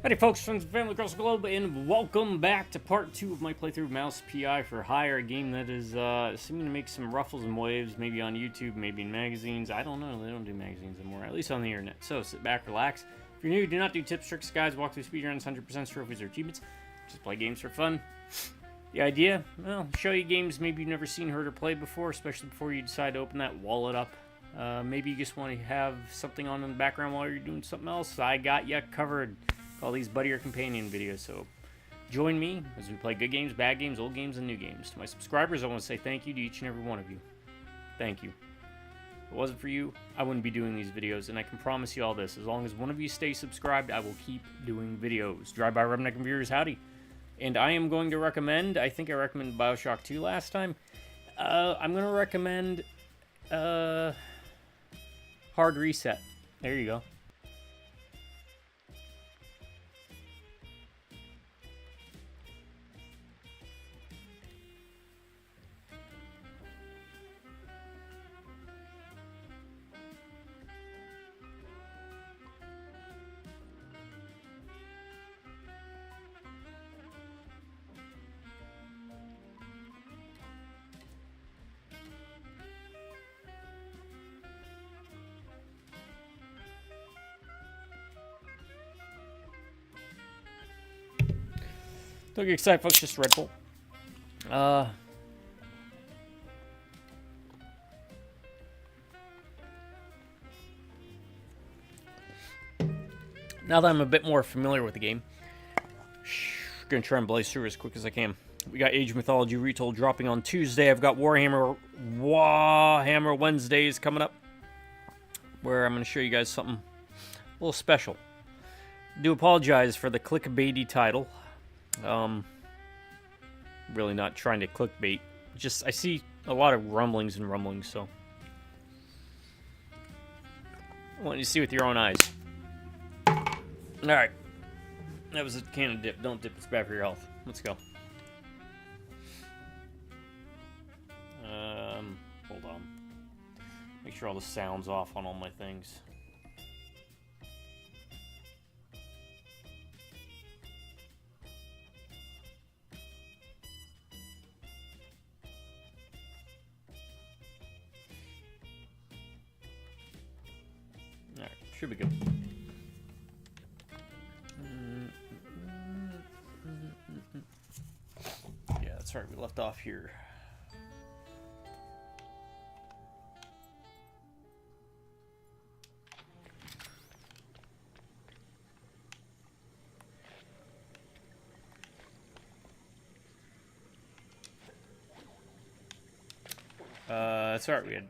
Howdy folks, friends and family across the globe, and welcome back to part 2 of my playthrough of Mouse PI for Hire, a game that is seeming to make some ruffles and waves, maybe on YouTube, maybe in magazines. I don't know, they don't do magazines anymore, at least on the internet. So sit back, relax. If you're new, do not do tips, tricks, guides, walkthrough speedruns, 100% trophies, or achievements. Just play games for fun. The idea? Well, show you games maybe you've never seen, heard, or played before, especially before you decide to open that wallet up. Maybe you just want to have something on in the background while you're doing something else. I got ya covered. Call these buddy or companion videos. So join me as we play good games, bad games, old games, and new games. To my subscribers, I want to say thank you to each and every one of you. Thank you. If it wasn't for you, I wouldn't be doing these videos, and I can promise you all this. As long as one of you stays subscribed, I will keep doing videos. Drive-by Redneck and Viewers, howdy. And I am going to recommend, I think I recommended Bioshock 2 last time. I'm going to recommend Hard Reset. There you go. Don't get excited, folks. Just Red Bull. Now that I'm a bit more familiar with the game, gonna try and blaze through as quick as I can. We got Age of Mythology Retold dropping on Tuesday. I've got Warhammer Wednesdays coming up, where I'm gonna show you guys something a little special. I do apologize for the clickbaity title. Really not trying to clickbait. Just, I see a lot of rumblings, so I want you to see with your own eyes. Alright. That was a can of dip. Don't dip, it's bad for your health. Let's go. Hold on. Make sure all the sound's off on all my things. Alright, should be good. Yeah, that's right, we left off here. That's right, we had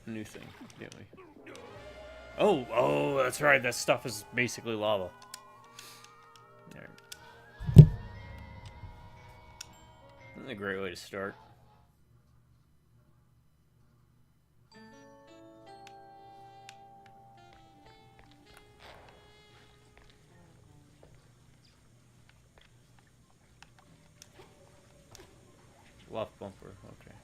a new thing, didn't we? Oh, that's right, that stuff is basically lava. Right. That's a great way to start. Left bumper, okay.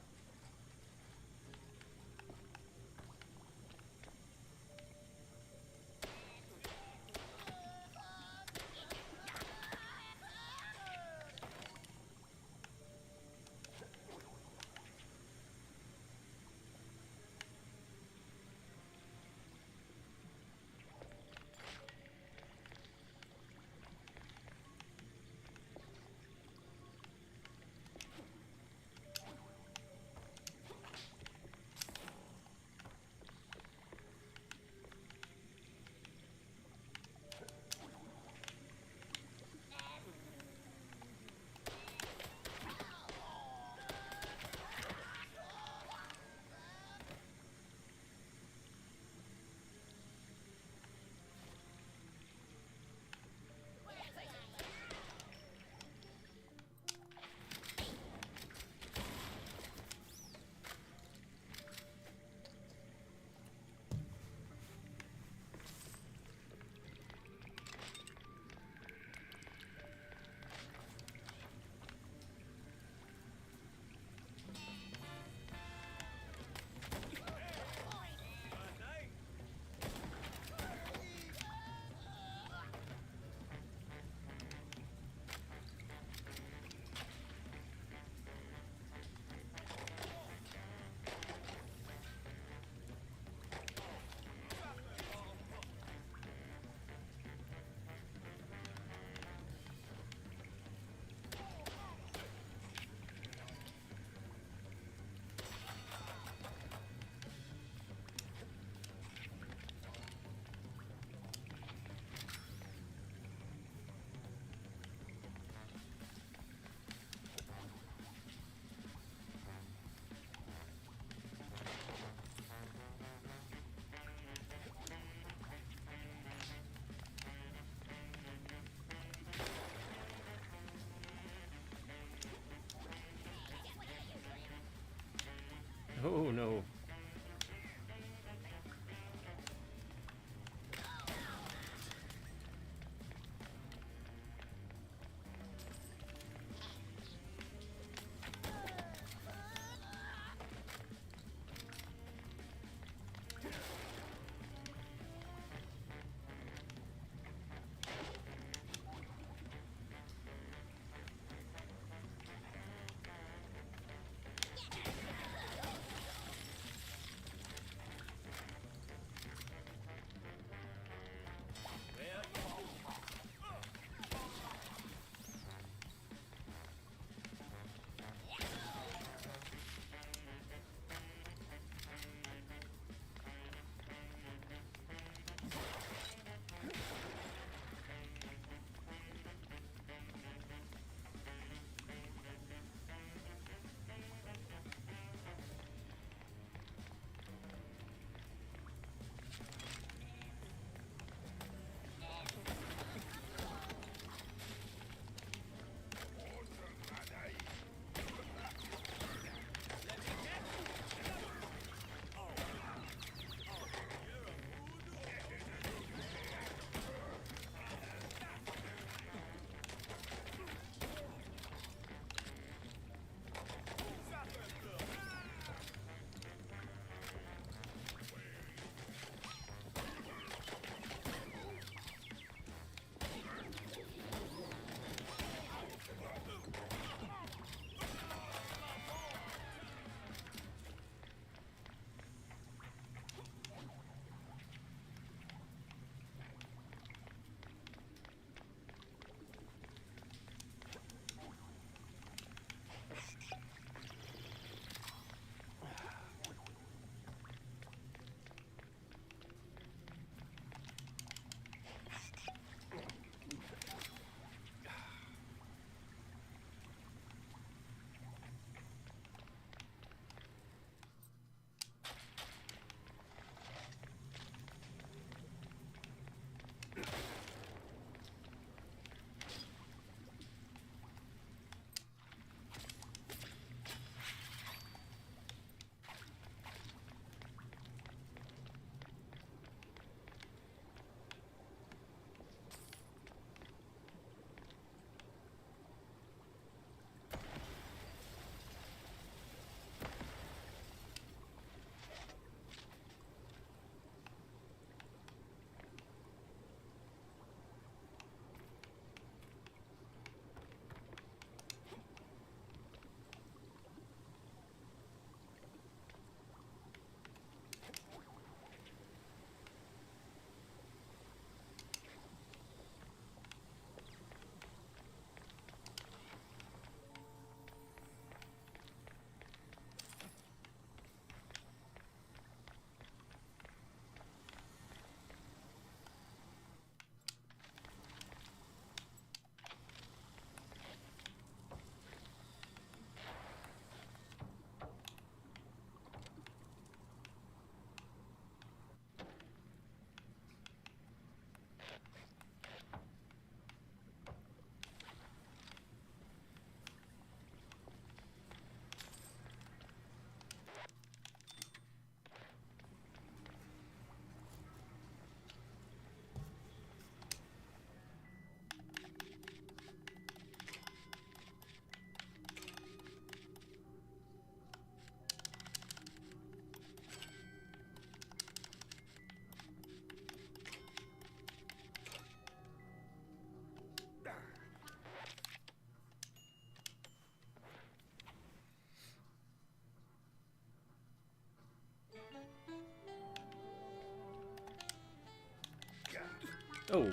Oh.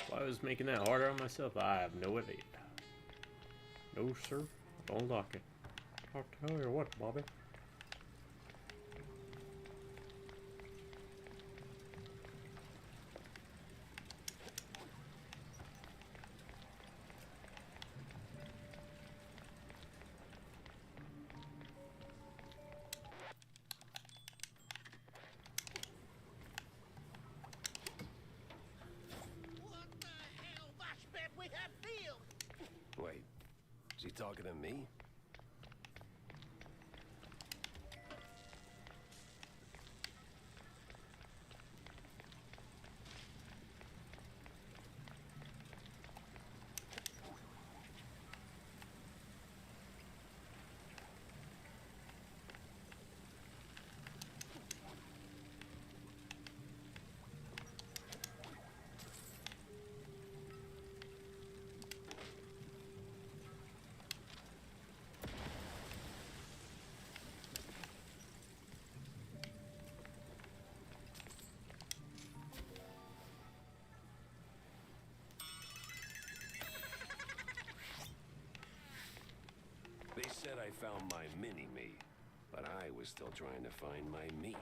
Why I was making that harder on myself, I have no idea. No, sir. Don't like it. I'll tell you what, Bobby. Wait, is he talking to me? They said I found my mini-me, but I was still trying to find my me.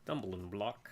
Stumbling block.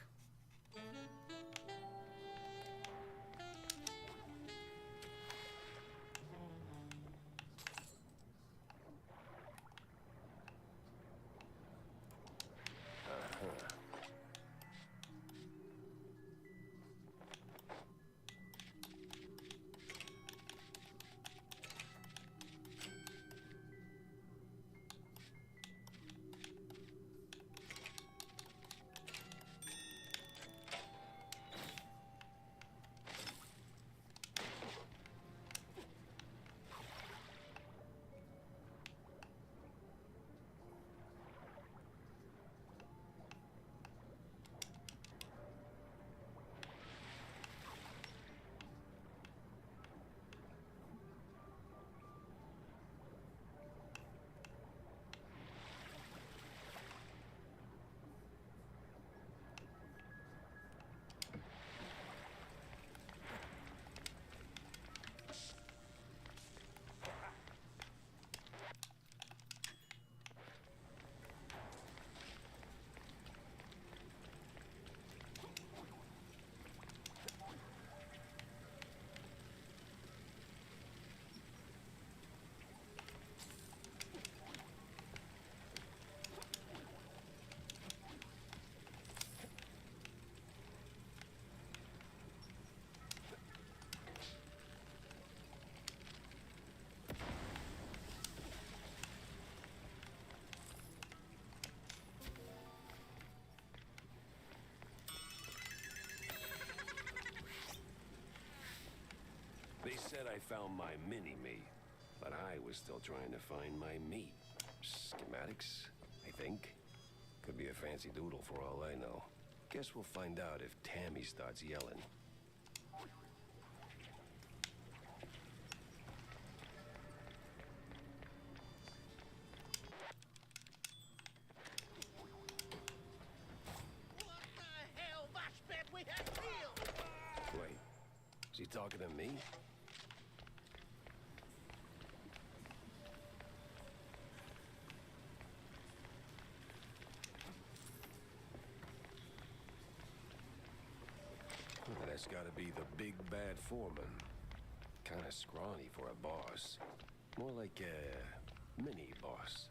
They said I found my mini-me, but I was still trying to find my me. Schematics, I think. Could be a fancy doodle for all I know. Guess we'll find out if Tammy starts yelling. What the hell? Much bet we have killed! Wait, is he talking to me? That's gotta be the big bad foreman. Kinda scrawny for a boss. More like a mini boss.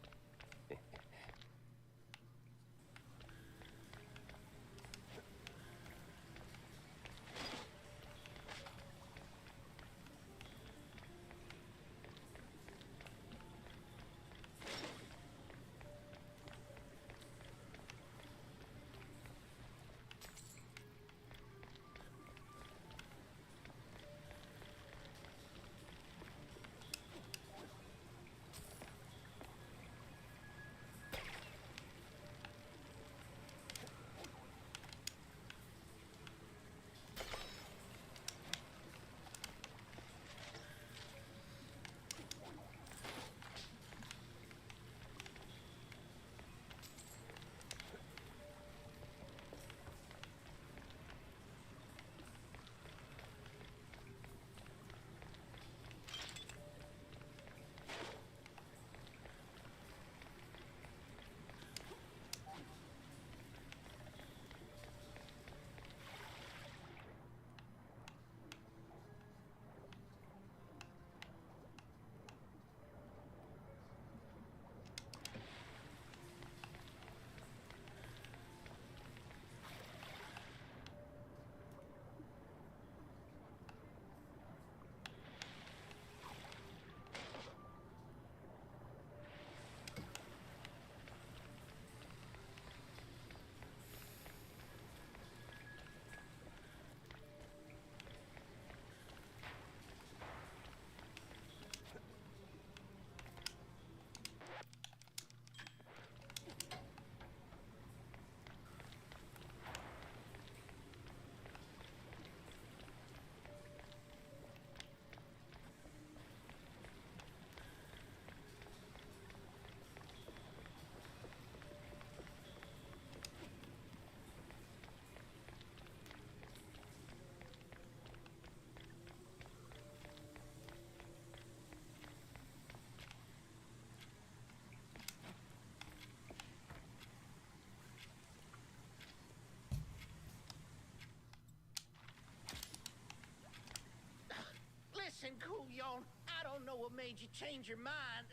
Listen, Couillon, I don't know what made you change your mind.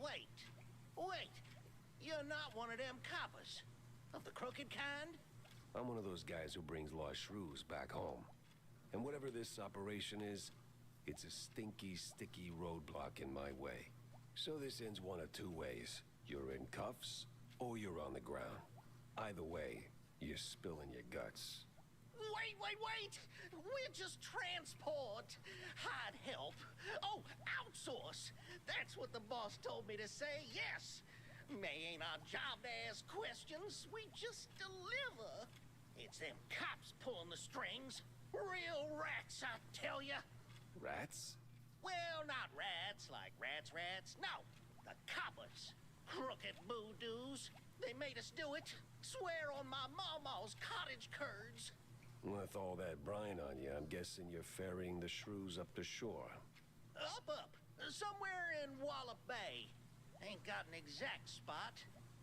Wait. You're not one of them coppers. Of the crooked kind? I'm one of those guys who brings lost shrews back home. And whatever this operation is, it's a stinky, sticky roadblock in my way. So this ends one of two ways. You're in cuffs, or you're on the ground. Either way, you're spilling your guts. Wait! We're just transport. I'd help. Oh, outsource. That's what the boss told me to say, yes. May ain't our job to ask questions. We just deliver. It's them cops pulling the strings. Real rats, I tell ya. Rats? Well, not rats like rats. No, the coppers. Crooked boo-doos. They made us do it. Swear on my mama's cottage curds. With all that brine on you, I'm guessing you're ferrying the shrews up the shore. Up. Somewhere in Wallop Bay. Ain't got an exact spot.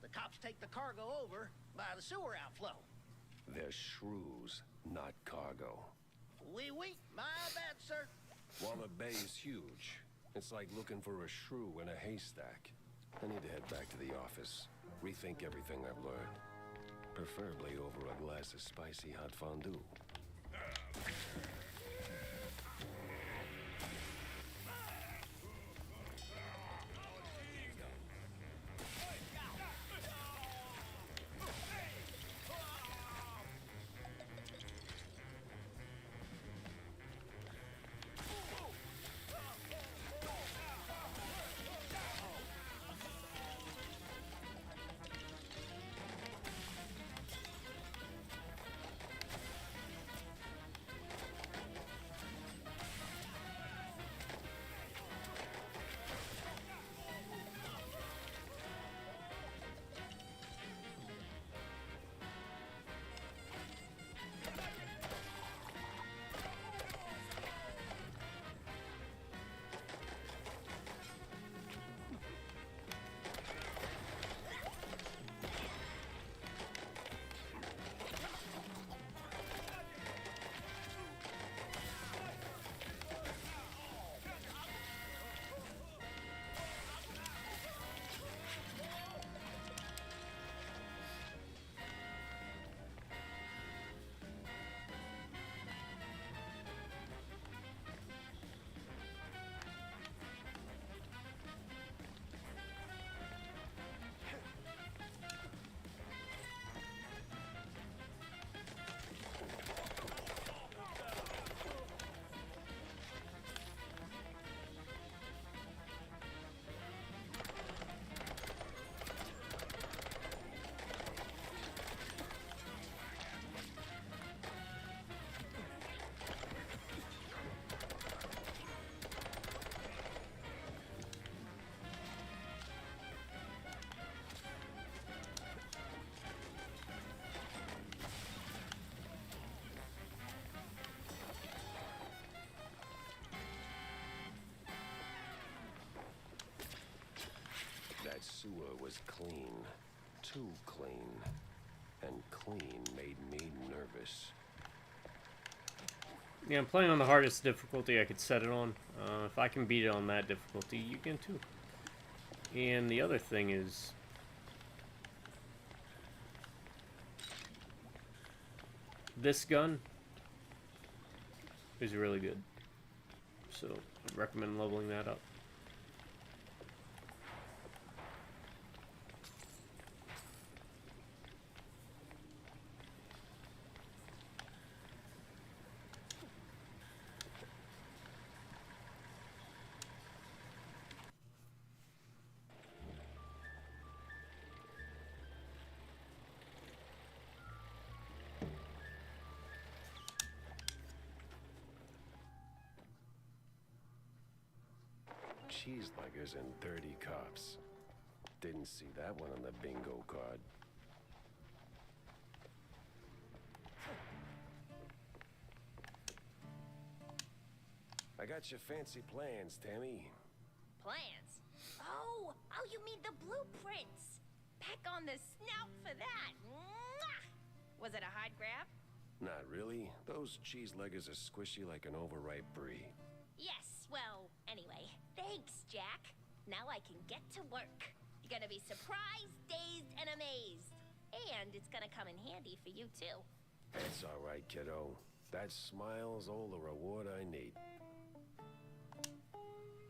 The cops take the cargo over by the sewer outflow. They're shrews, not cargo. Oui, my bad, sir. Wallop Bay is huge. It's like looking for a shrew in a haystack. I need to head back to the office. Rethink everything I've learned. Preferably over a glass of spicy hot fondue. sewer was clean. Too clean. And clean made me nervous. Yeah, I'm playing on the hardest difficulty I could set it on. If I can beat it on that difficulty, you can too. And the other thing is... this gun is really good. So, I recommend leveling that up. Cheeseluggers and dirty cops. Didn't see that one on the bingo card. I got your fancy plans, Tammy. Plans? Oh, you mean the blueprints. Back on the snout for that. Mwah! Was it a hard grab? Not really. Those cheeseluggers are squishy like an overripe brie. Yes, well, anyway, thanks, Jack. Now I can get to work. You're gonna be surprised, dazed, and amazed. And it's gonna come in handy for you, too. That's all right, kiddo. That smile's all the reward I need.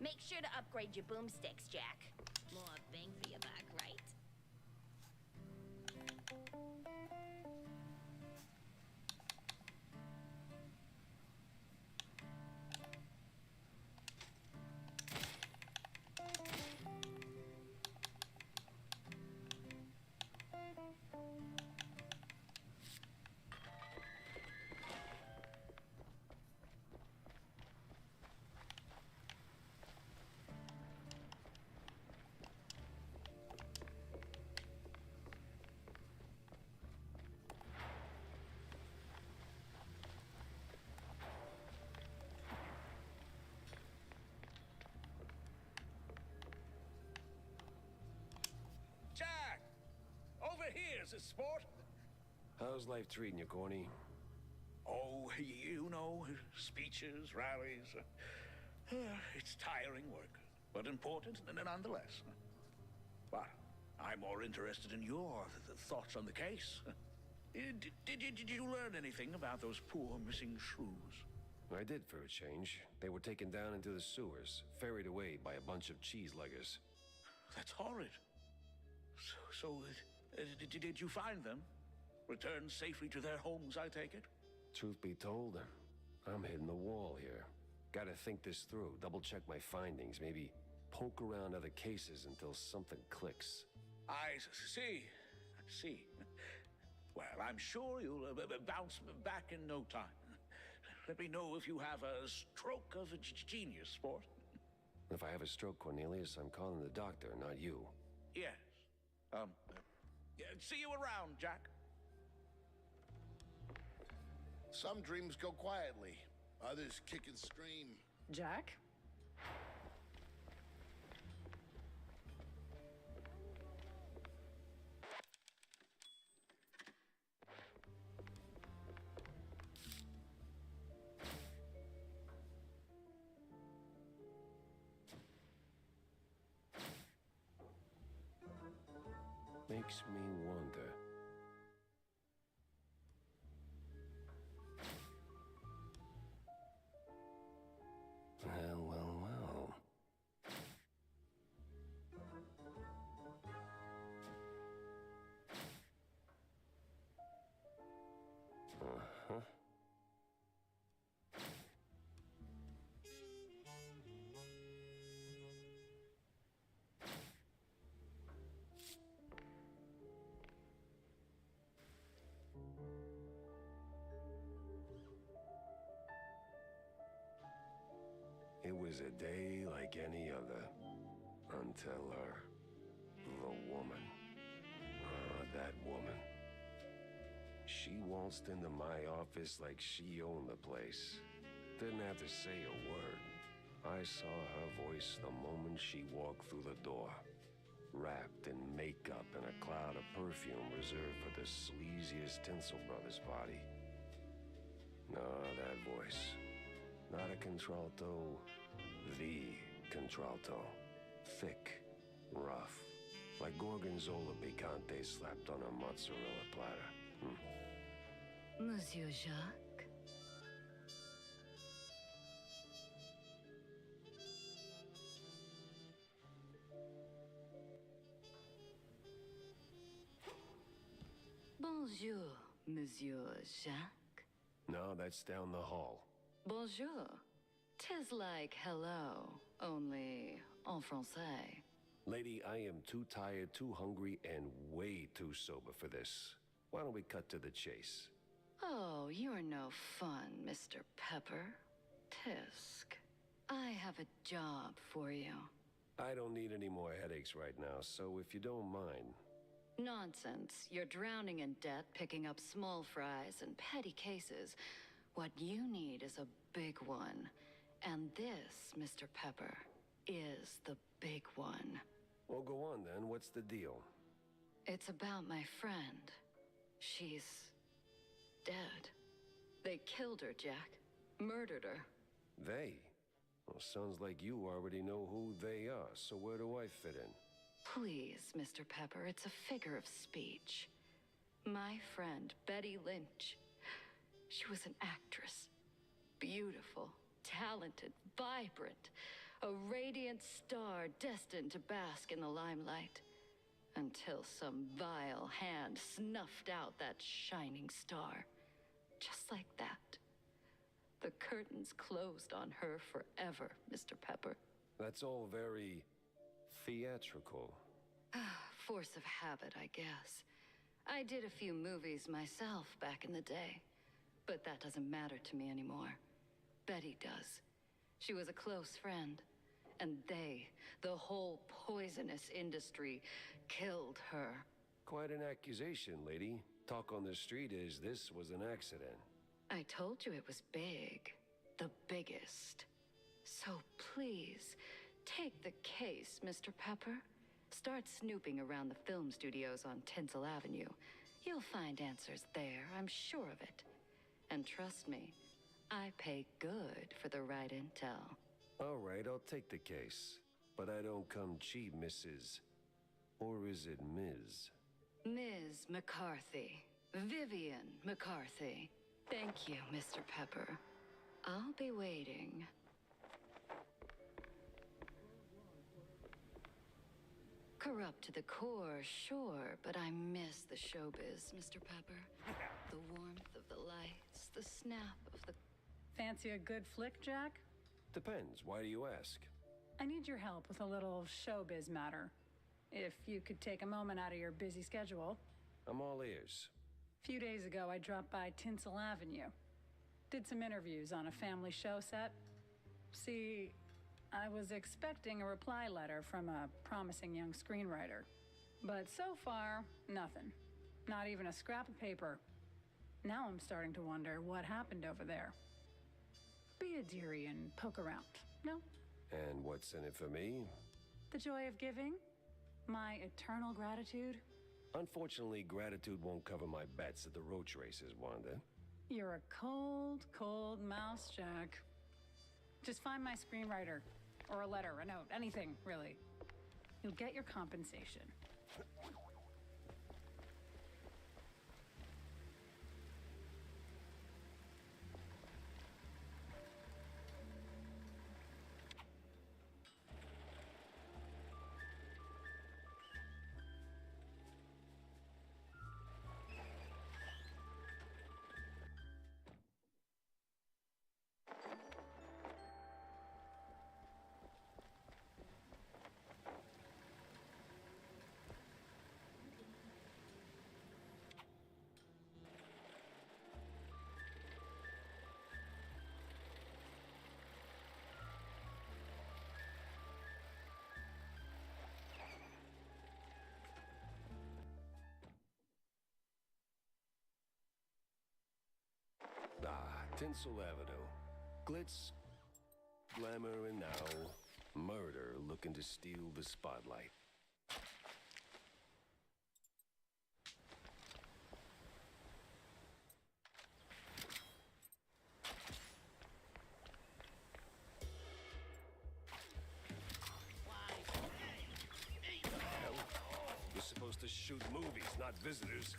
Make sure to upgrade your boomsticks, Jack. More bang for your buck, right? Jack! Over here's a sport. How's life treating you, Corny? Oh, you know, speeches, rallies. It's tiring work, but important nonetheless. But I'm more interested in your thoughts on the case. Did you learn anything about those poor missing shrews? I did for a change. They were taken down into the sewers, ferried away by a bunch of cheeseluggers. That's horrid. Did you find them? Returned safely to their homes, I take it? Truth be told, I'm hitting the wall here. Gotta think this through, double-check my findings, maybe poke around other cases until something clicks. I see. Well, I'm sure you'll bounce back in no time. Let me know if you have a stroke of genius, sport. If I have a stroke, Cornelius, I'm calling the doctor, not you. Yes. Yeah, see you around, Jack. Some dreams go quietly, others kick and scream. Jack? Makes me wonder. Well. Uh-huh. It was a day like any other, until the woman. That woman. She waltzed into my office like she owned the place. Didn't have to say a word. I saw her voice the moment she walked through the door. wrapped in makeup and a cloud of perfume reserved for the sleaziest Tinsel Brothers party. No, that voice. Not a contralto, the contralto. Thick, rough, like Gorgonzola picante slapped on a mozzarella platter. Monsieur Jacques? Bonjour, Monsieur Jacques. No, that's down the hall. Bonjour. 'Tis like hello, only en français. Lady, I am too tired, too hungry, and way too sober for this. Why don't we cut to the chase? Oh, you're no fun, Mr. Pepper. Tisk. I have a job for you. I don't need any more headaches right now, so if you don't mind. Nonsense. You're drowning in debt, picking up small fries and petty cases. What you need is a big one. And this, Mr. Pepper, is the big one. Well, go on then. What's the deal? It's about my friend. She's dead. They killed her, Jack. Murdered her. They? Well, sounds like you already know who they are, so where do I fit in? Please, Mr. Pepper, it's a figure of speech. My friend, Betty Lynch. She was an actress. Beautiful, talented, vibrant. A radiant star destined to bask in the limelight. Until some vile hand snuffed out that shining star. Just like that. The curtains closed on her forever, Mr. Pepper. That's all very theatrical. Force of habit, I guess. I did a few movies myself back in the day. But that doesn't matter to me anymore. Betty does. She was a close friend. And they, the whole poisonous industry, killed her. Quite an accusation, lady. Talk on the street is this was an accident. I told you it was big. The biggest. So please, take the case, Mr. Pepper. Start snooping around the film studios on Tinsel Avenue. You'll find answers there, I'm sure of it. And trust me, I pay good for the right intel. All right, I'll take the case. But I don't come cheap, Mrs. Or is it Ms.? Ms. McCarthy. Vivian McCarthy. Thank you, Mr. Pepper. I'll be waiting. Corrupt to the core, sure, but I miss the showbiz, Mr. Pepper. The warmth of the lights, the snap of the... Fancy a good flick, Jack? Depends. Why do you ask? I need your help with a little showbiz matter. If you could take a moment out of your busy schedule. I'm all ears. A few days ago, I dropped by Tinsel Avenue. Did some interviews on a family show set. See, I was expecting a reply letter from a promising young screenwriter. But so far, nothing. Not even a scrap of paper. Now I'm starting to wonder what happened over there. Be a dearie and poke around, no? And what's in it for me? The joy of giving? My eternal gratitude? Unfortunately, gratitude won't cover my bets at the roach races, Wanda. You're a cold, cold mouse, Jack. Just find my screenwriter. Or a letter, a note, anything, really. You'll get your compensation. Tinsel Avenue. Glitz, glamour, and now murder looking to steal the spotlight. visitors.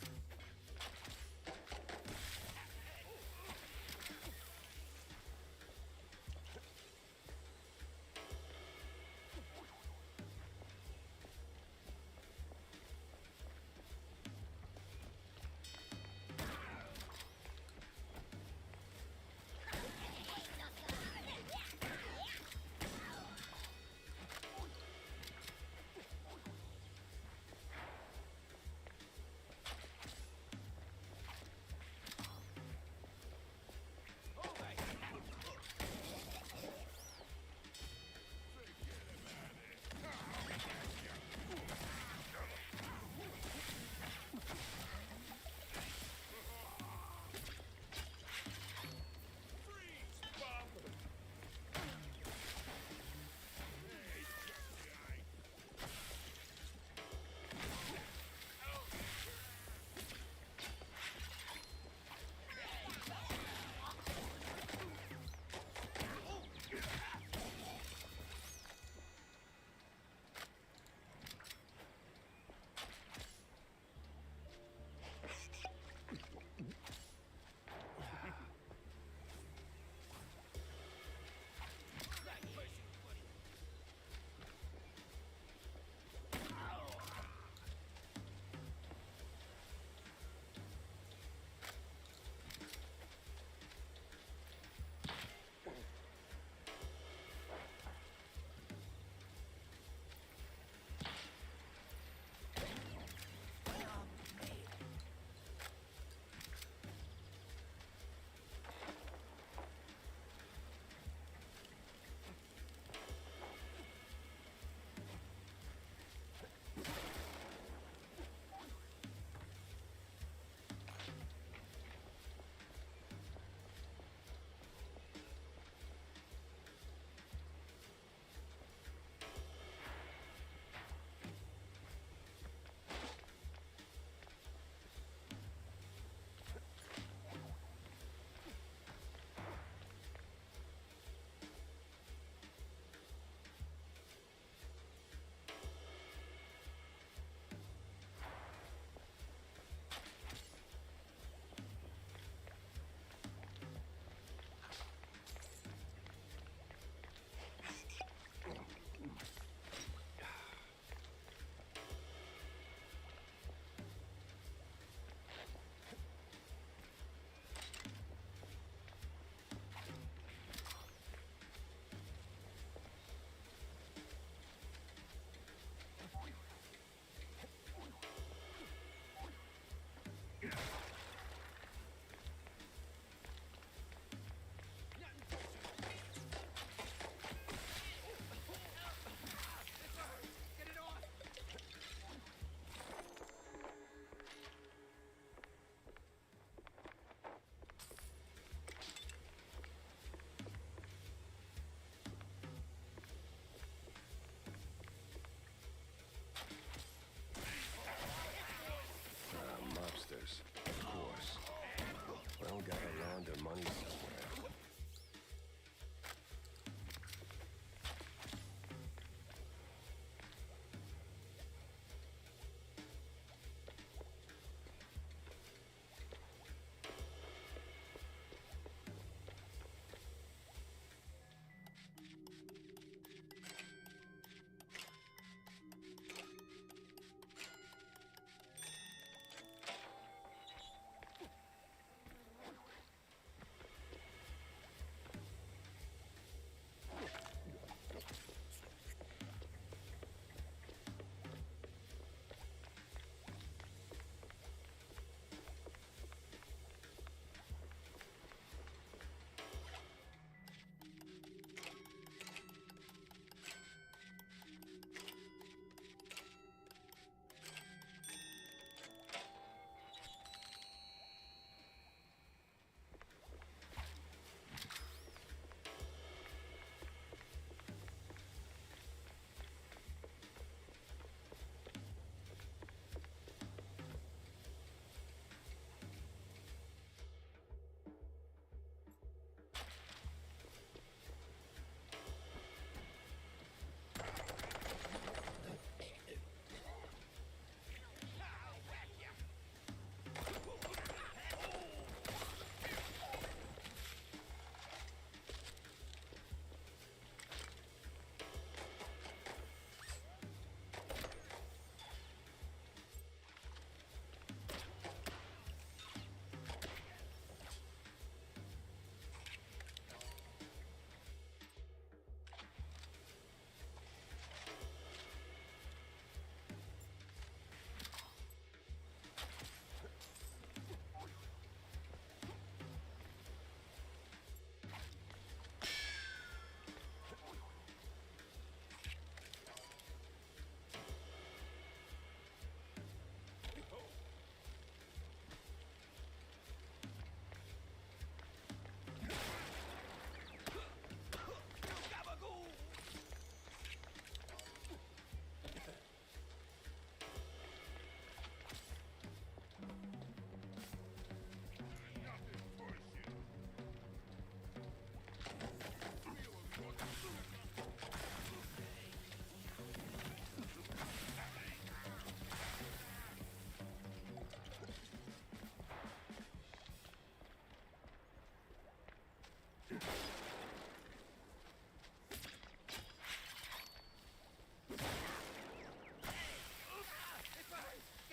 Get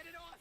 it off!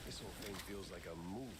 This whole thing feels like a movie.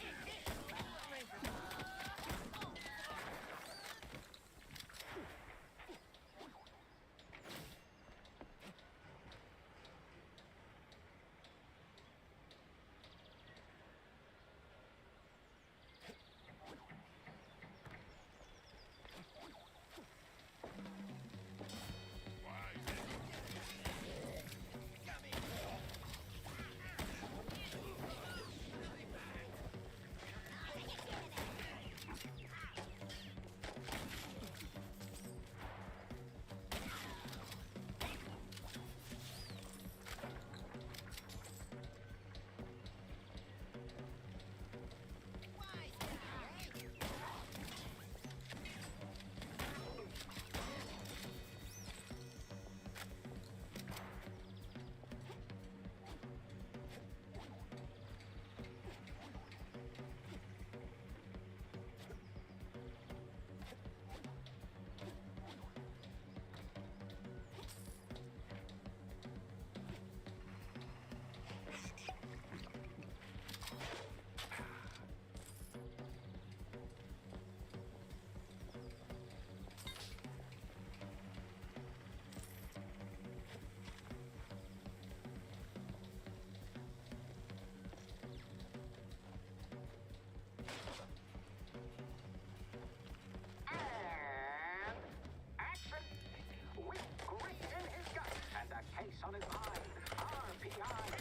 On his mind, RPI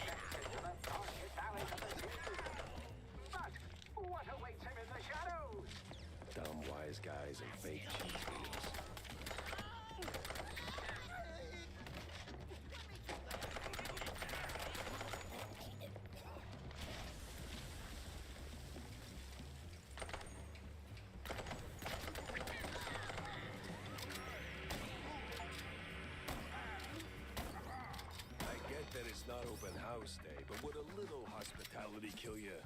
gets into the darkest alleys of the city. But what awaits him in the shadows? Dumb wise guys and fake cheese wheels. That it's not open house day, but would a little hospitality kill you?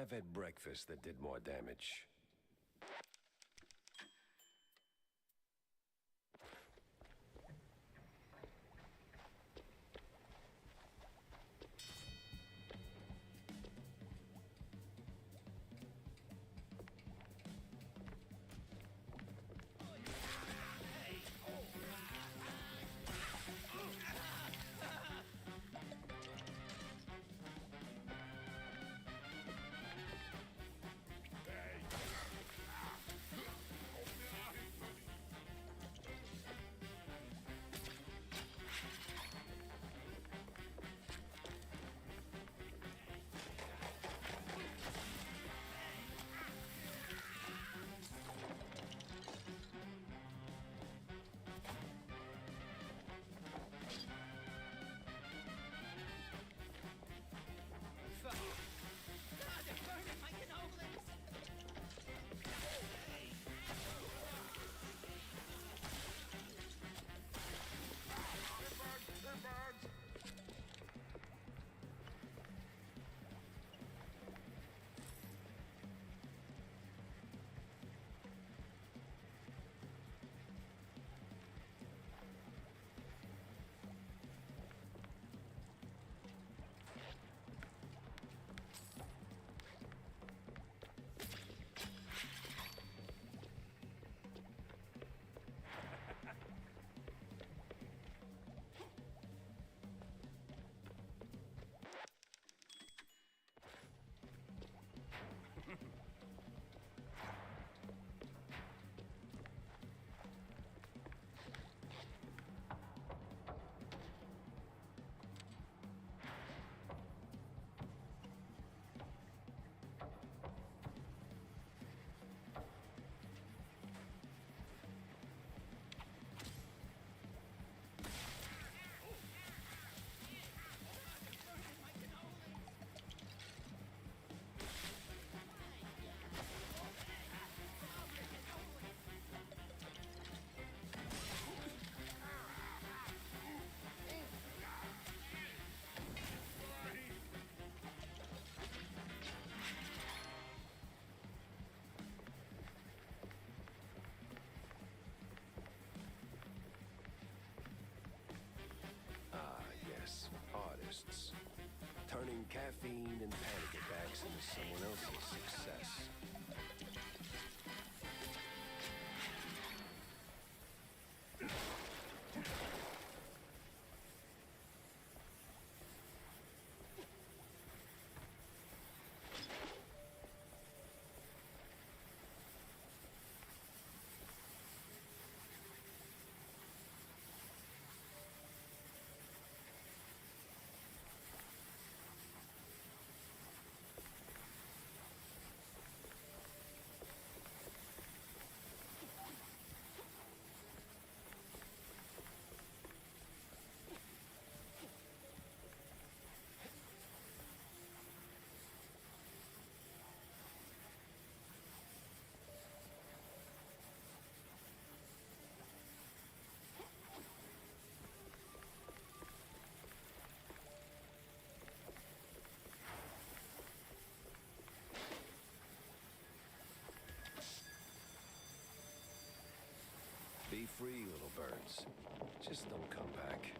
I've had breakfast that did more damage. Turning caffeine and panic attacks into someone else's success. Be free, little birds. Just don't come back.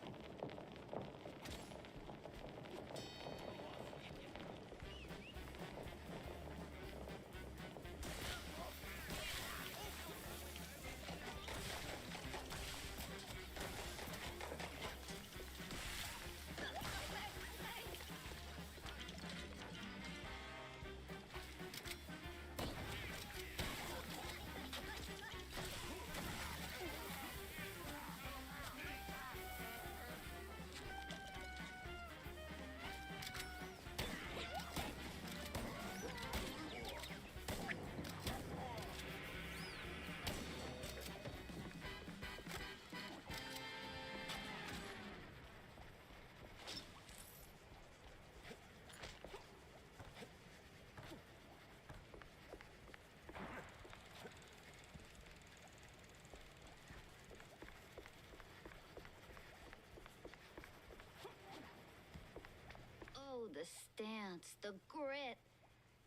Oh, the stance, the grit.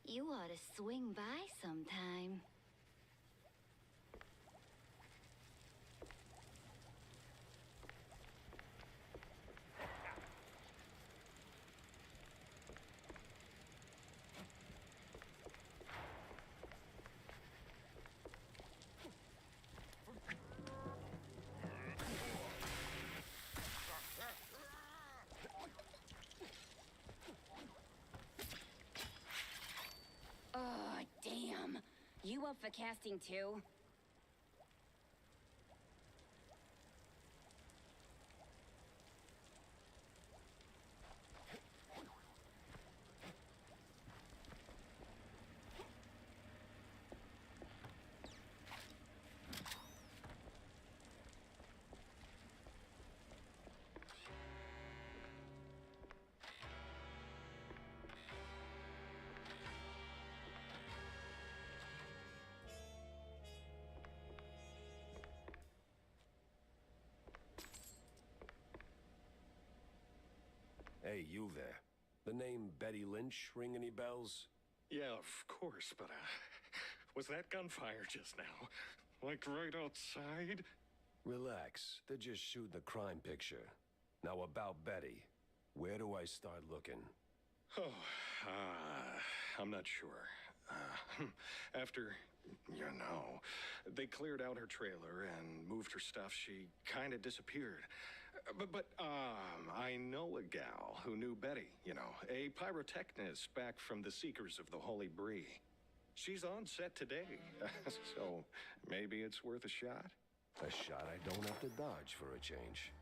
You ought to swing by sometime. Oh, damn. You up for casting too? Hey, you there. The name Betty Lynch ring any bells? Yeah, of course, but, was that gunfire just now? Like right outside? Relax. They're just shooting a crime picture. Now about Betty. Where do I start looking? Oh, I'm not sure. After, they cleared out her trailer and moved her stuff, she kind of disappeared. But I know a gal who knew Betty, a pyrotechnist back from the Seekers of the Holy Bree. She's on set today, so maybe it's worth a shot. A shot I don't have to dodge for a change.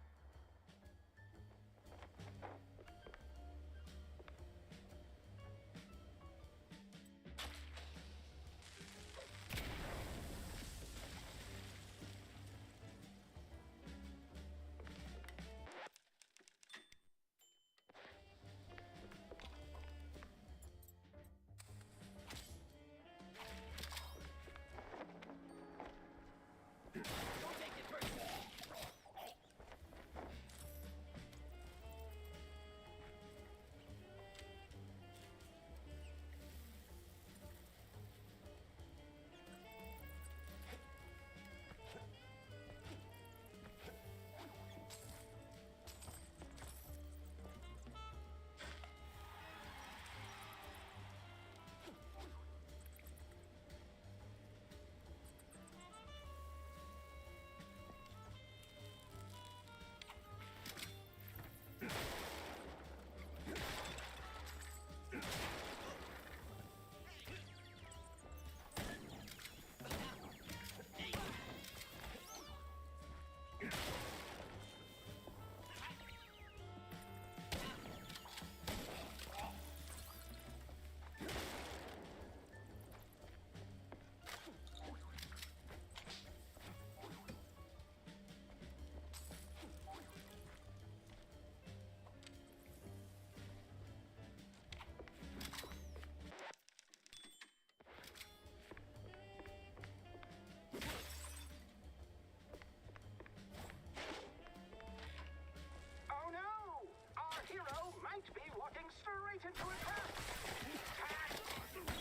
Oh no! Our hero might be walking straight into a trap!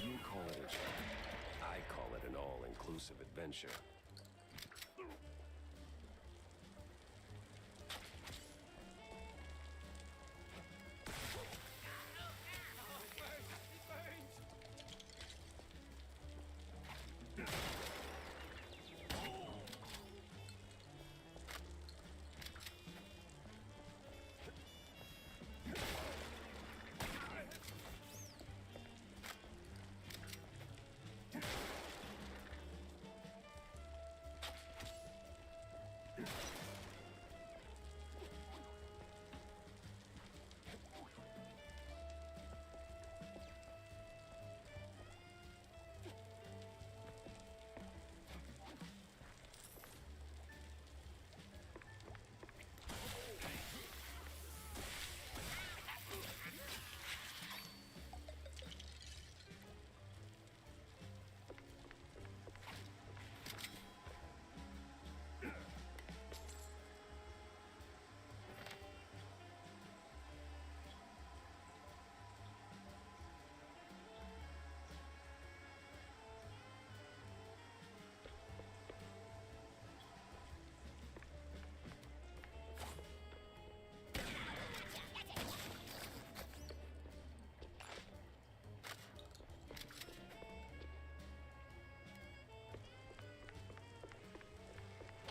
You call it a trap. I call it an all-inclusive adventure.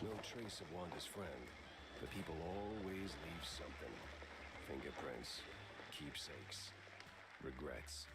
No trace of Wanda's friend, but people always leave something. Fingerprints, keepsakes, regrets.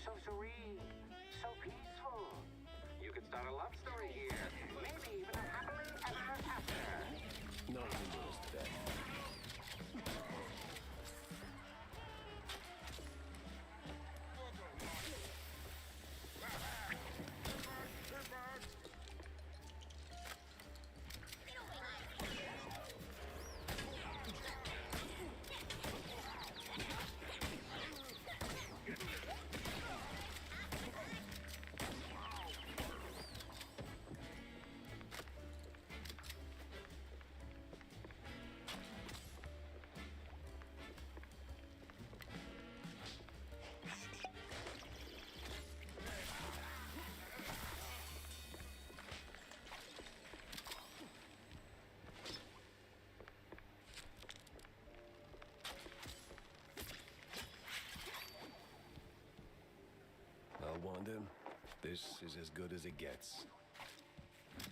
So serene, so peaceful. You could start a love story here. Maybe even a happily ever after. Not numerous today. Wanda, this is as good as it gets.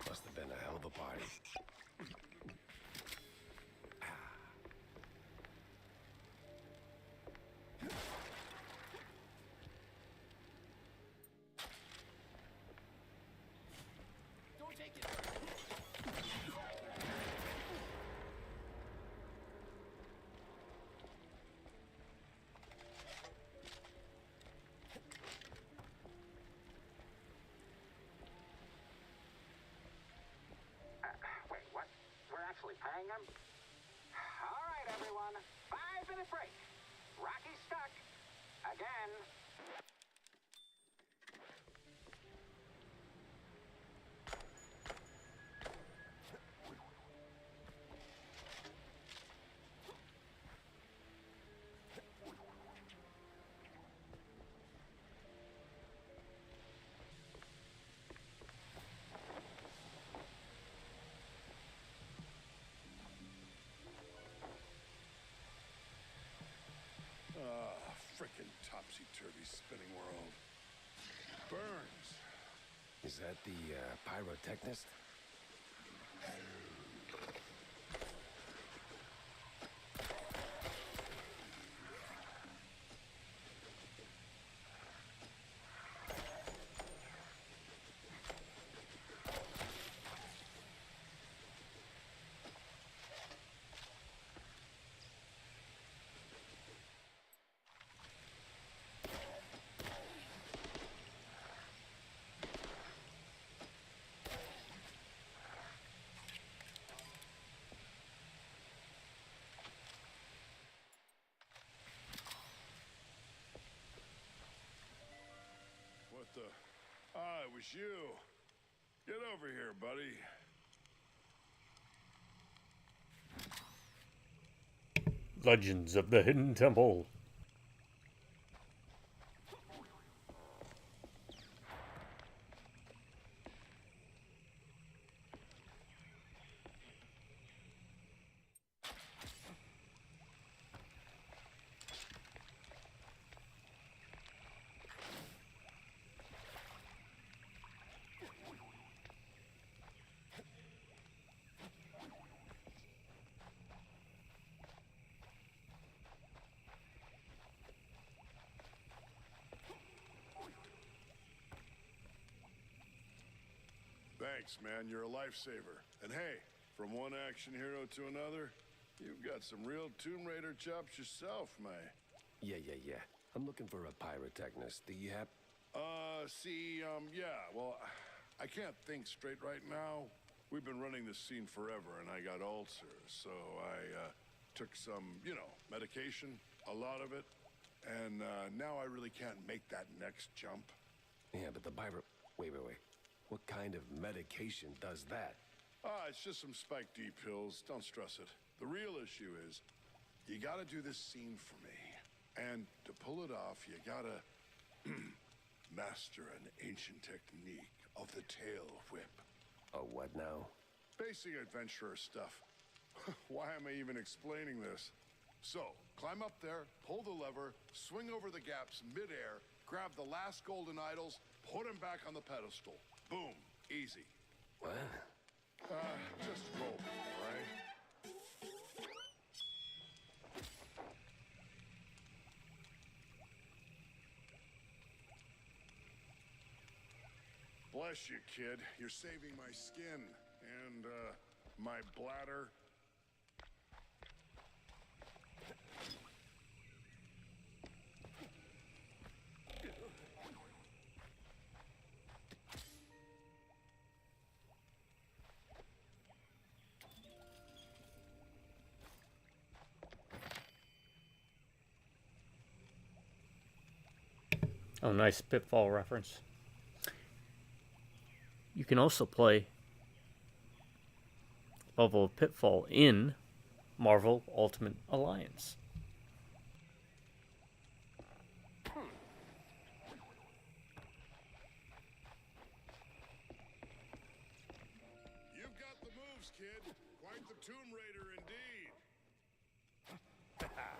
Must have been a hell of a party. Don't take it. Wait, what? We're actually paying him? All right, everyone. 5-minute break. Rocky's stuck. Again. Frickin' topsy-turvy spinning world. Burns. Is that the pyrotechnist? What the? Ah, it was you. Get over here, buddy. Legends of the Hidden Temple. Thanks, man. You're a lifesaver. And hey, from one action hero to another, you've got some real Tomb Raider chops yourself, man. Yeah. I'm looking for a pyrotechnist. Do you have... yeah, well, I can't think straight right now. We've been running this scene forever, and I got ulcers, so I, took some, medication, a lot of it, and, now I really can't make that next jump. Yeah, but the pyro... Wait. What kind of medication does that? It's just some Spike D pills. Don't stress it. The real issue is, you gotta do this scene for me. And to pull it off, you gotta master an ancient technique of the tail whip. Oh, what now? Basic adventurer stuff. Why am I even explaining this? So, climb up there, pull the lever, swing over the gaps midair, grab the last golden idols, put them back on the pedestal. Boom. Easy. What? Just roll, all right? Bless you, kid. You're saving my skin and, my bladder. Oh, nice Pitfall reference. You can also play level of Pitfall in Marvel Ultimate Alliance. You've got the moves, kid. Quite the Tomb Raider indeed. Crap.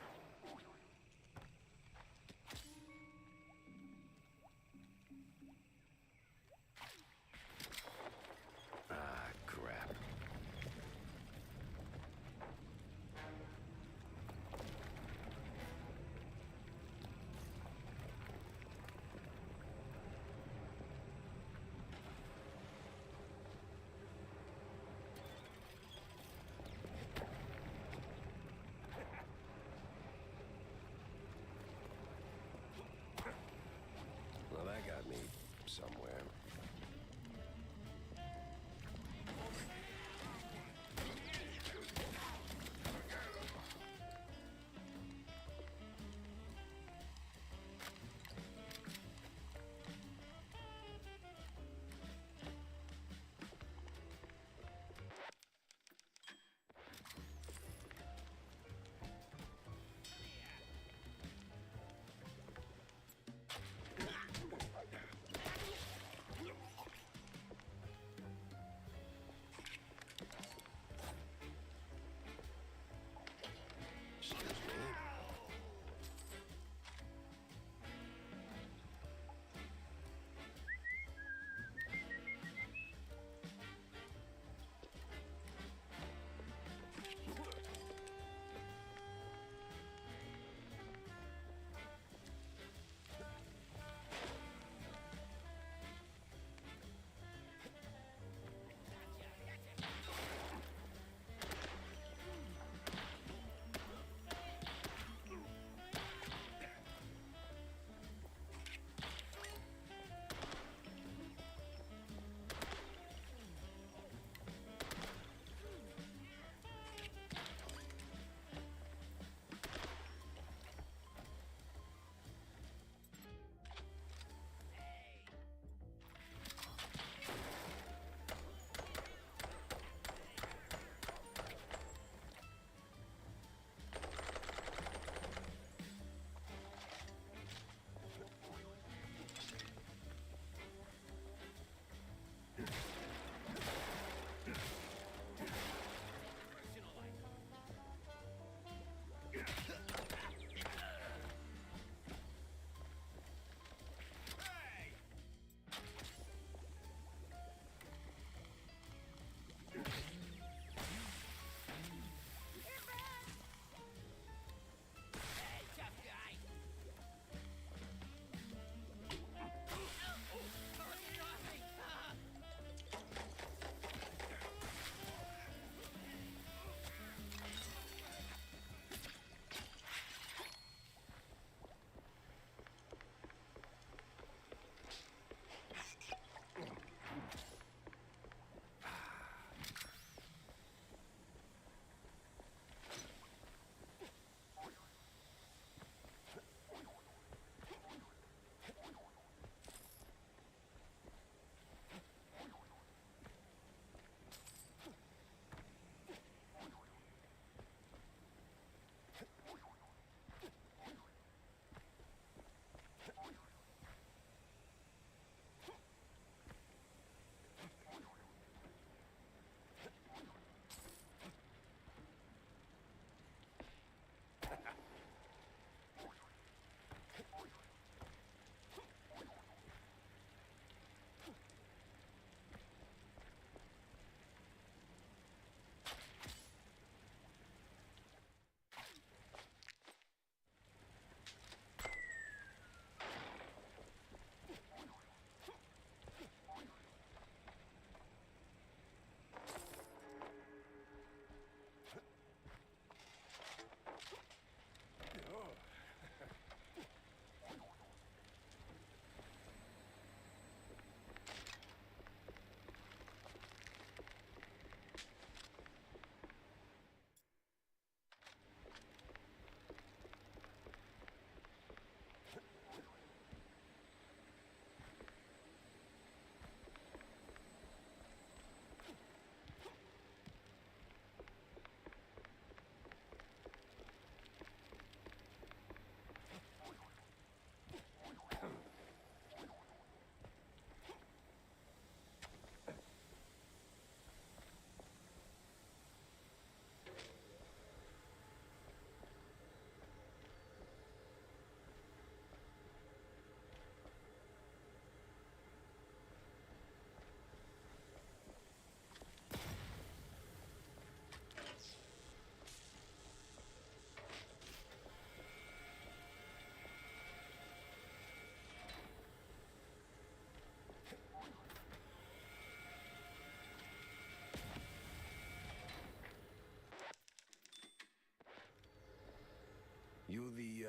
You the,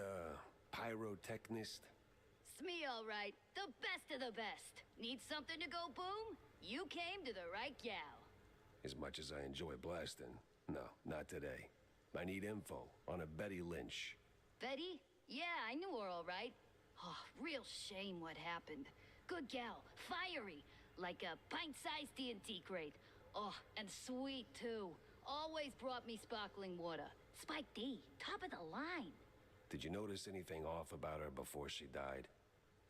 pyrotechnist? It's me, all right. The best of the best. Need something to go boom? You came to the right gal. As much as I enjoy blasting, no, not today. I need info on a Betty Lynch. Betty? Yeah, I knew her all right. Oh, real shame what happened. Good gal, fiery, like a pint-sized TNT crate. Oh, and sweet, too. Always brought me sparkling water. Spike D, top of the line. Did you notice anything off about her before she died?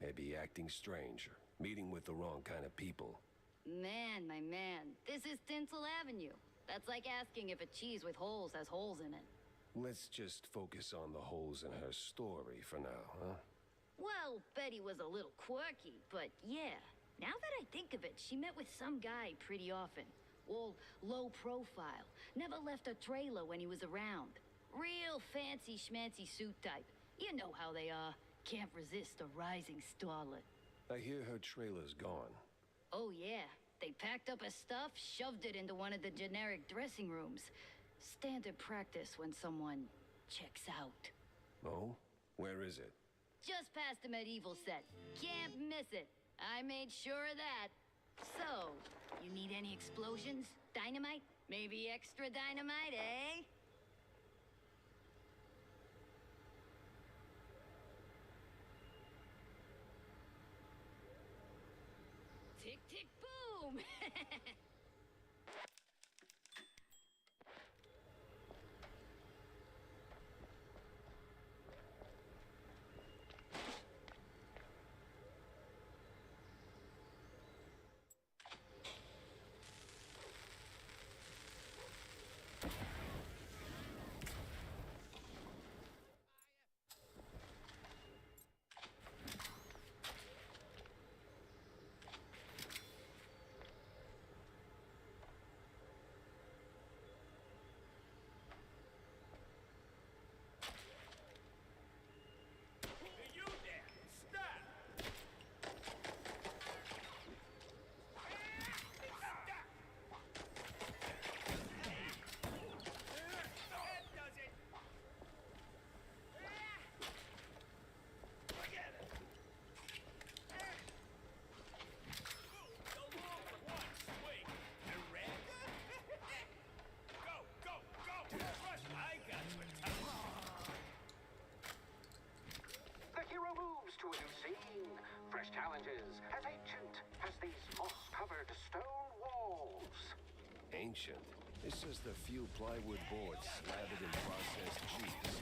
Maybe acting strange, or meeting with the wrong kind of people. Man, my man, this is Tinsel Avenue. That's like asking if a cheese with holes has holes in it. Let's just focus on the holes in her story for now, huh? Well, Betty was a little quirky, but yeah. Now that I think of it, she met with some guy pretty often. All low profile. Never left a trailer when he was around. Real fancy schmancy suit type. You know how they are. Can't resist a rising starlet. I hear her trailer's gone. Oh yeah. They packed up her stuff, shoved it into one of the generic dressing rooms. Standard practice when someone checks out. Oh? Where is it? Just past the medieval set. Can't miss it. I made sure of that. So, you need any explosions? Dynamite? Maybe extra dynamite, eh? Tick, tick, boom! To a new scene, fresh challenges, as ancient as these moss-covered stone walls. Ancient? It's just a few plywood boards slathered in processed cheese.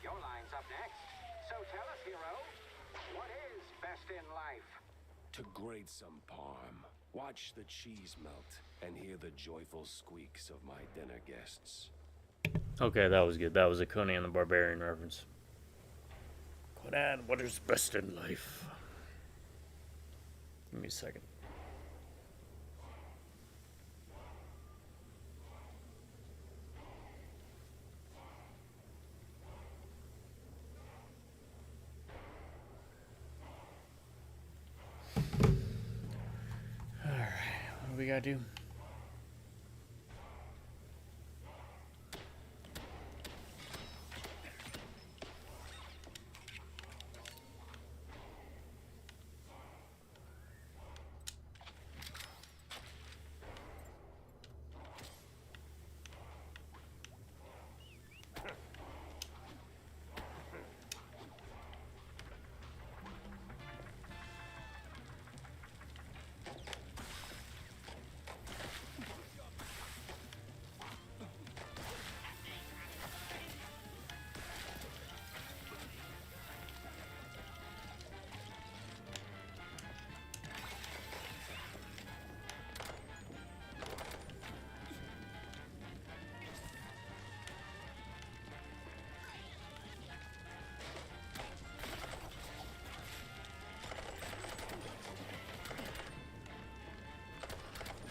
Your line's up next. So tell us, hero, what is best in life? To grate some parm, watch the cheese melt, and hear the joyful squeaks of my dinner guests. Okay, that was good. That was a Conan the Barbarian reference. Conan, what is best in life? Give me a second. gotta do.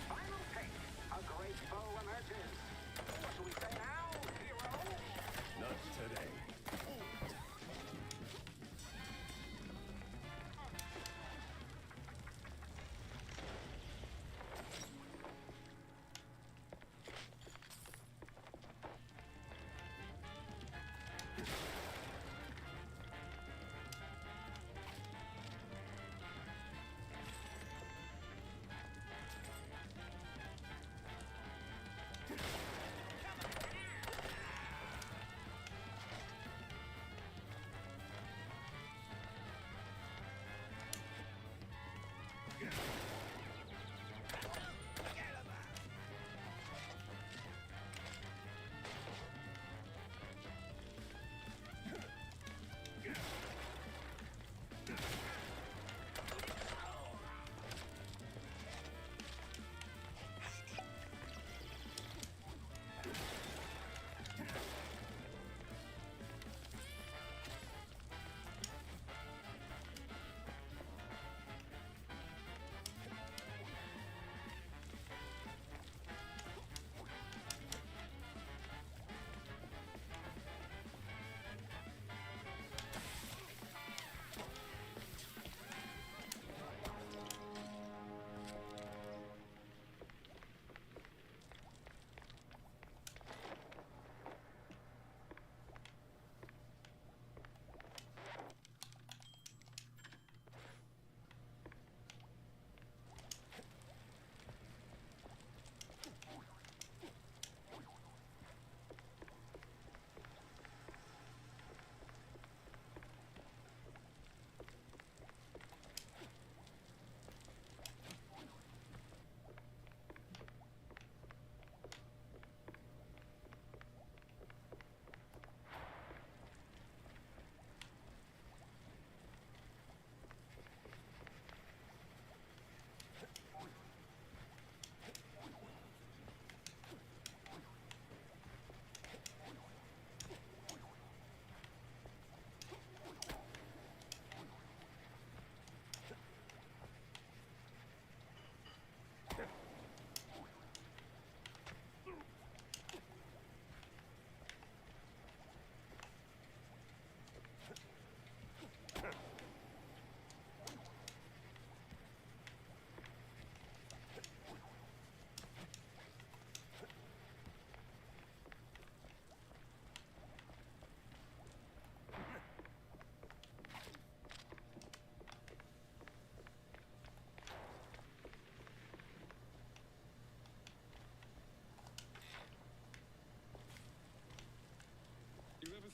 Final take. A great foe emerges. What shall we say now, hero? Not today.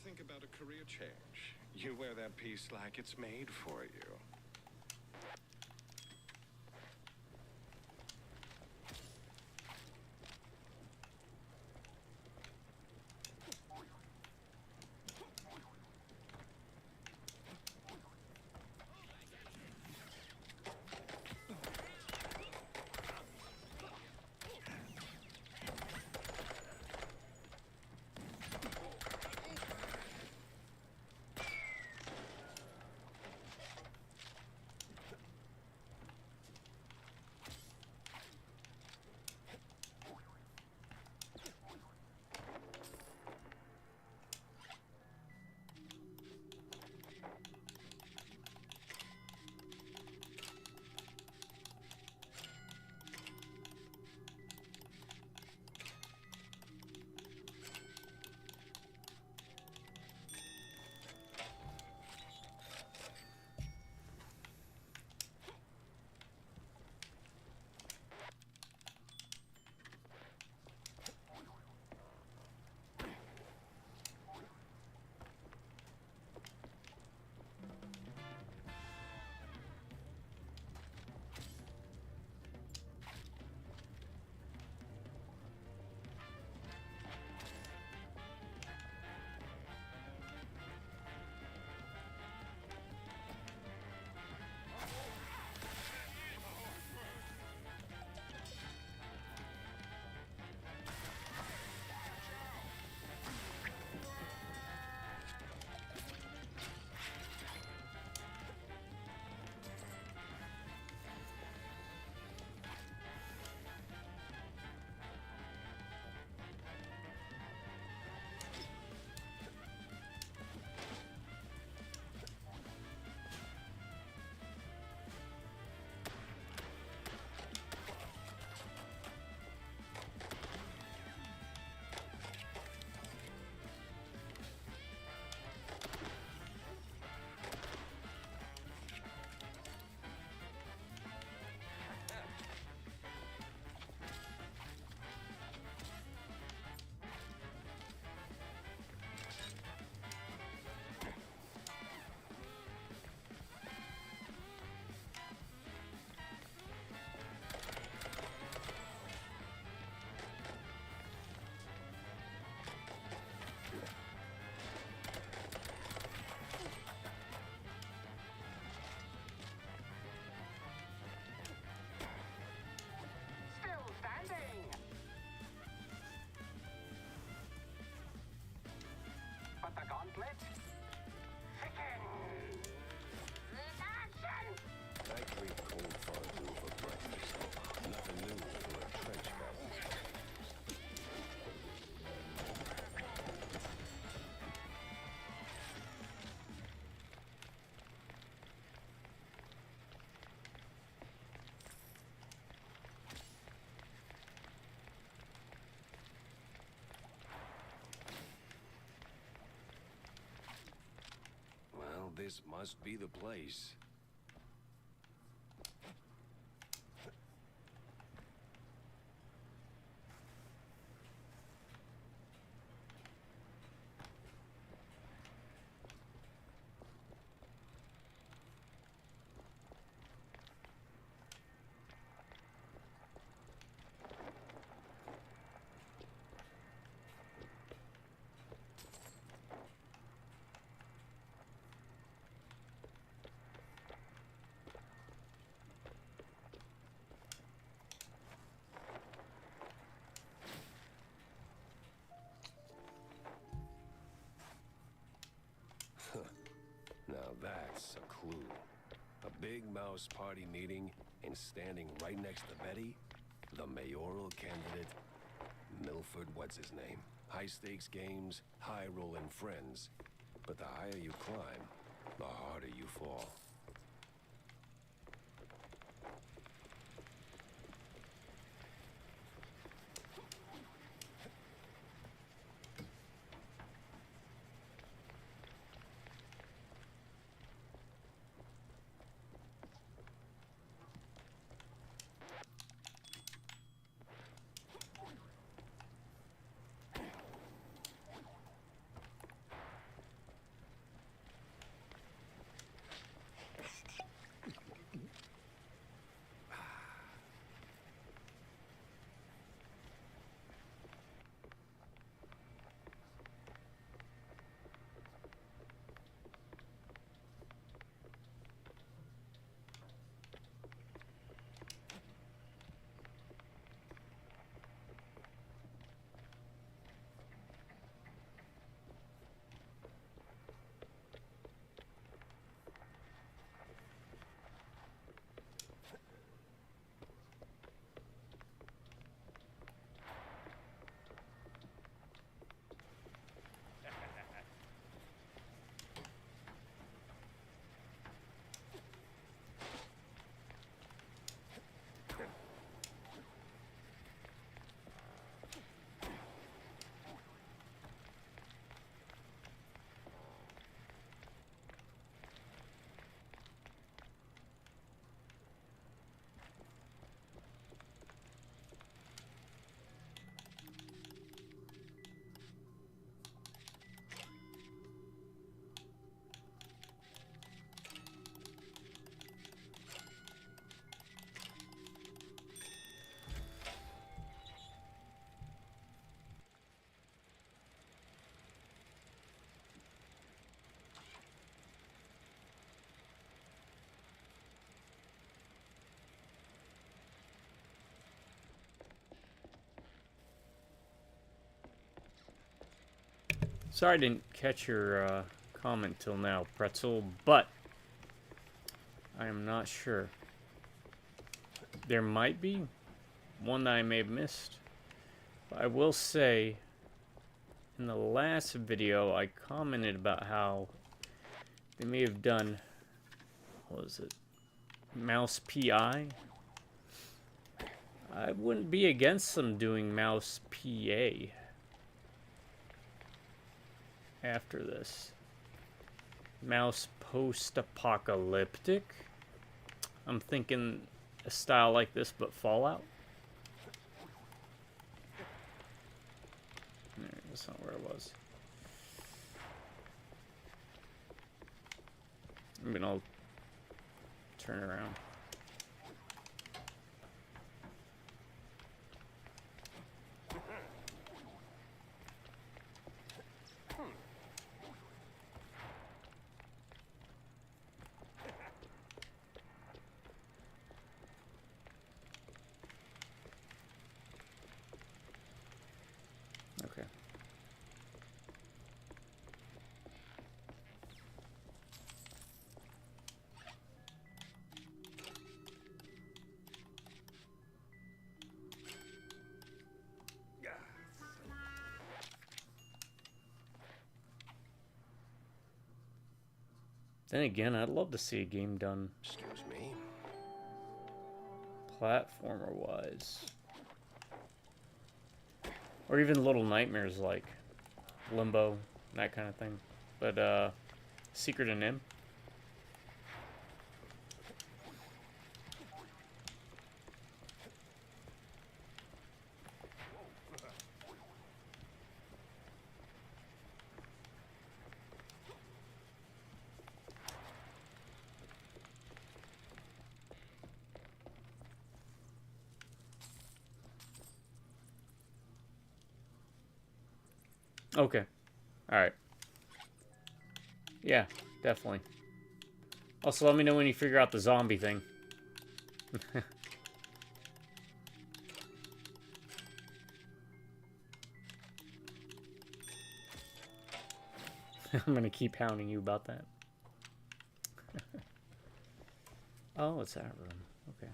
Think about a career change. You wear that piece like it's made for you. this must be the place. Now that's a clue. A big mouse party meeting, and standing right next to Betty, the mayoral candidate, Milford, what's his name? High stakes games, high rolling friends. But the higher you climb, the harder you fall. Sorry I didn't catch your comment till now, Pretzel, but I am not sure. There might be one that I may have missed. But I will say, in the last video, I commented about how they may have done, what was it, Mouse PI? I wouldn't be against them doing Mouse PA after this. Mouse post-apocalyptic? I'm thinking a style like this, but Fallout. No, that's not where it was. I mean, I'll turn around. Okay. Then again, I'd love to see a game done Excuse me. platformer-wise. Or even Little Nightmares like Limbo, that kind of thing. But, Secret and Nim, Okay. Alright. Yeah, definitely. Also, let me know when you figure out the zombie thing. I'm gonna keep hounding you about that. Oh, it's that room. Okay.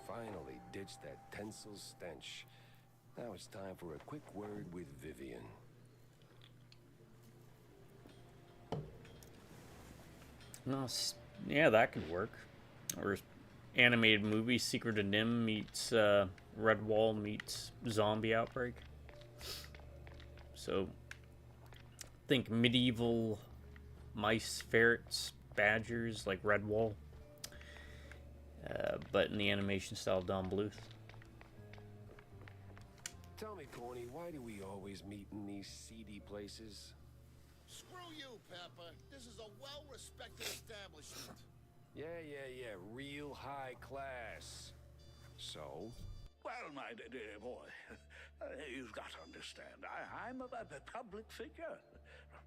Finally ditched that tinsel stench. Now it's time for a quick word with Vivian. No, yeah, that could work. Or animated movie Secret of Nim meets Redwall meets Zombie Outbreak. So think medieval mice, ferrets, badgers like Redwall. But in the animation style of Don Bluth. Tell me, Corny, why do we always meet in these seedy places? Screw you, Pepper. This is a well-respected establishment. Yeah. Real high class. So? Well, my dear boy, you've got to understand, I'm a public figure.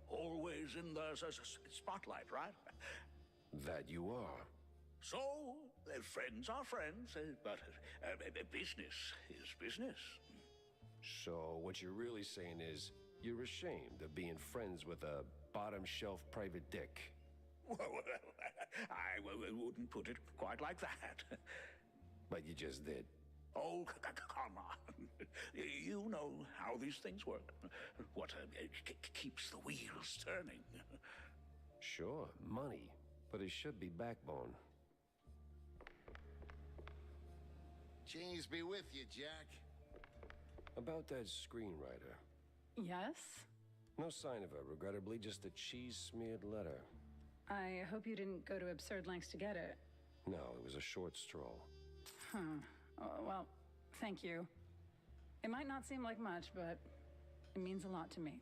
Always in the spotlight, right? That you are. So, friends are friends, but business is business. So, what you're really saying is, you're ashamed of being friends with a bottom-shelf private dick. Well, I wouldn't put it quite like that. But you just did. Oh, come on. You know how these things work. What keeps the wheels turning. Sure, money. But it should be backbone. Cheese be with you, Jack. About that screenwriter. Yes? No sign of her, regrettably, just a cheese-smeared letter. I hope you didn't go to absurd lengths to get it. No, it was a short stroll. Huh. Oh, well, thank you. It might not seem like much, but it means a lot to me.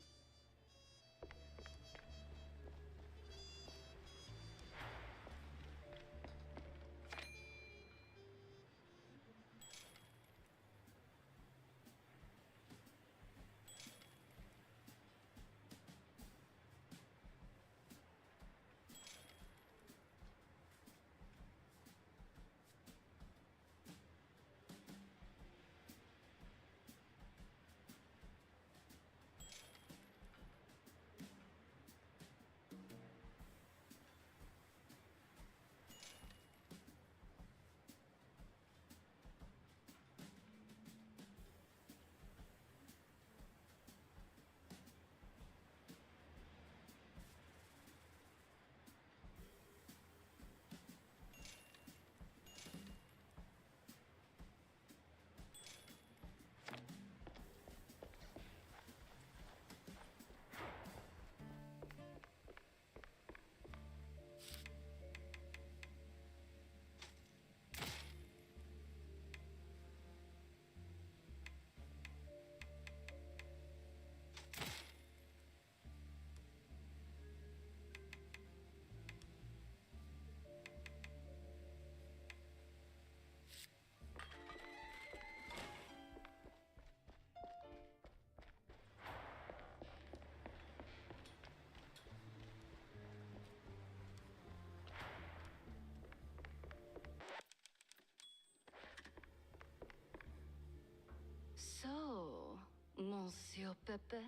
So, Monsieur Pepe,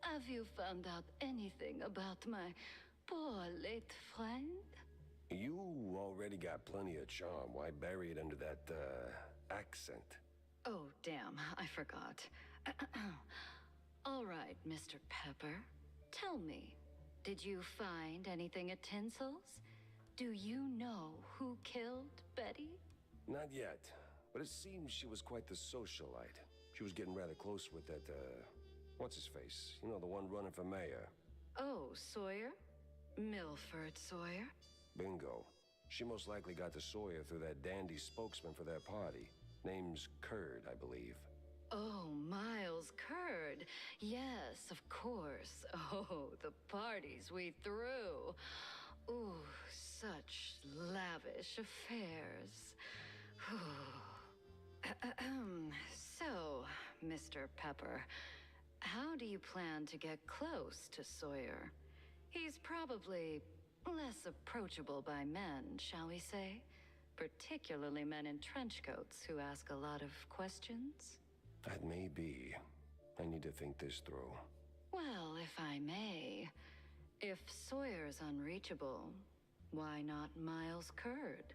have you found out anything about my poor late friend? You already got plenty of charm. Why bury it under that, accent? Oh, damn, I forgot. All right, Mr. Pepper, tell me, did you find anything at Tinsel's? Do you know who killed Betty? Not yet, but it seems she was quite the socialite. She was getting rather close with that, what's-his-face? You know, the one running for mayor. Oh, Sawyer? Milford Sawyer? Bingo. She most likely got to Sawyer through that dandy spokesman for their party. Name's Curd, I believe. Oh, Miles Curd. Yes, of course. Oh, the parties we threw. Ooh, such lavish affairs. So, Mr. Pepper, how do you plan to get close to Sawyer? He's probably less approachable by men, shall we say? Particularly men in trench coats who ask a lot of questions? That may be. I need to think this through. Well, if I may, if Sawyer's unreachable, why not Miles Curd?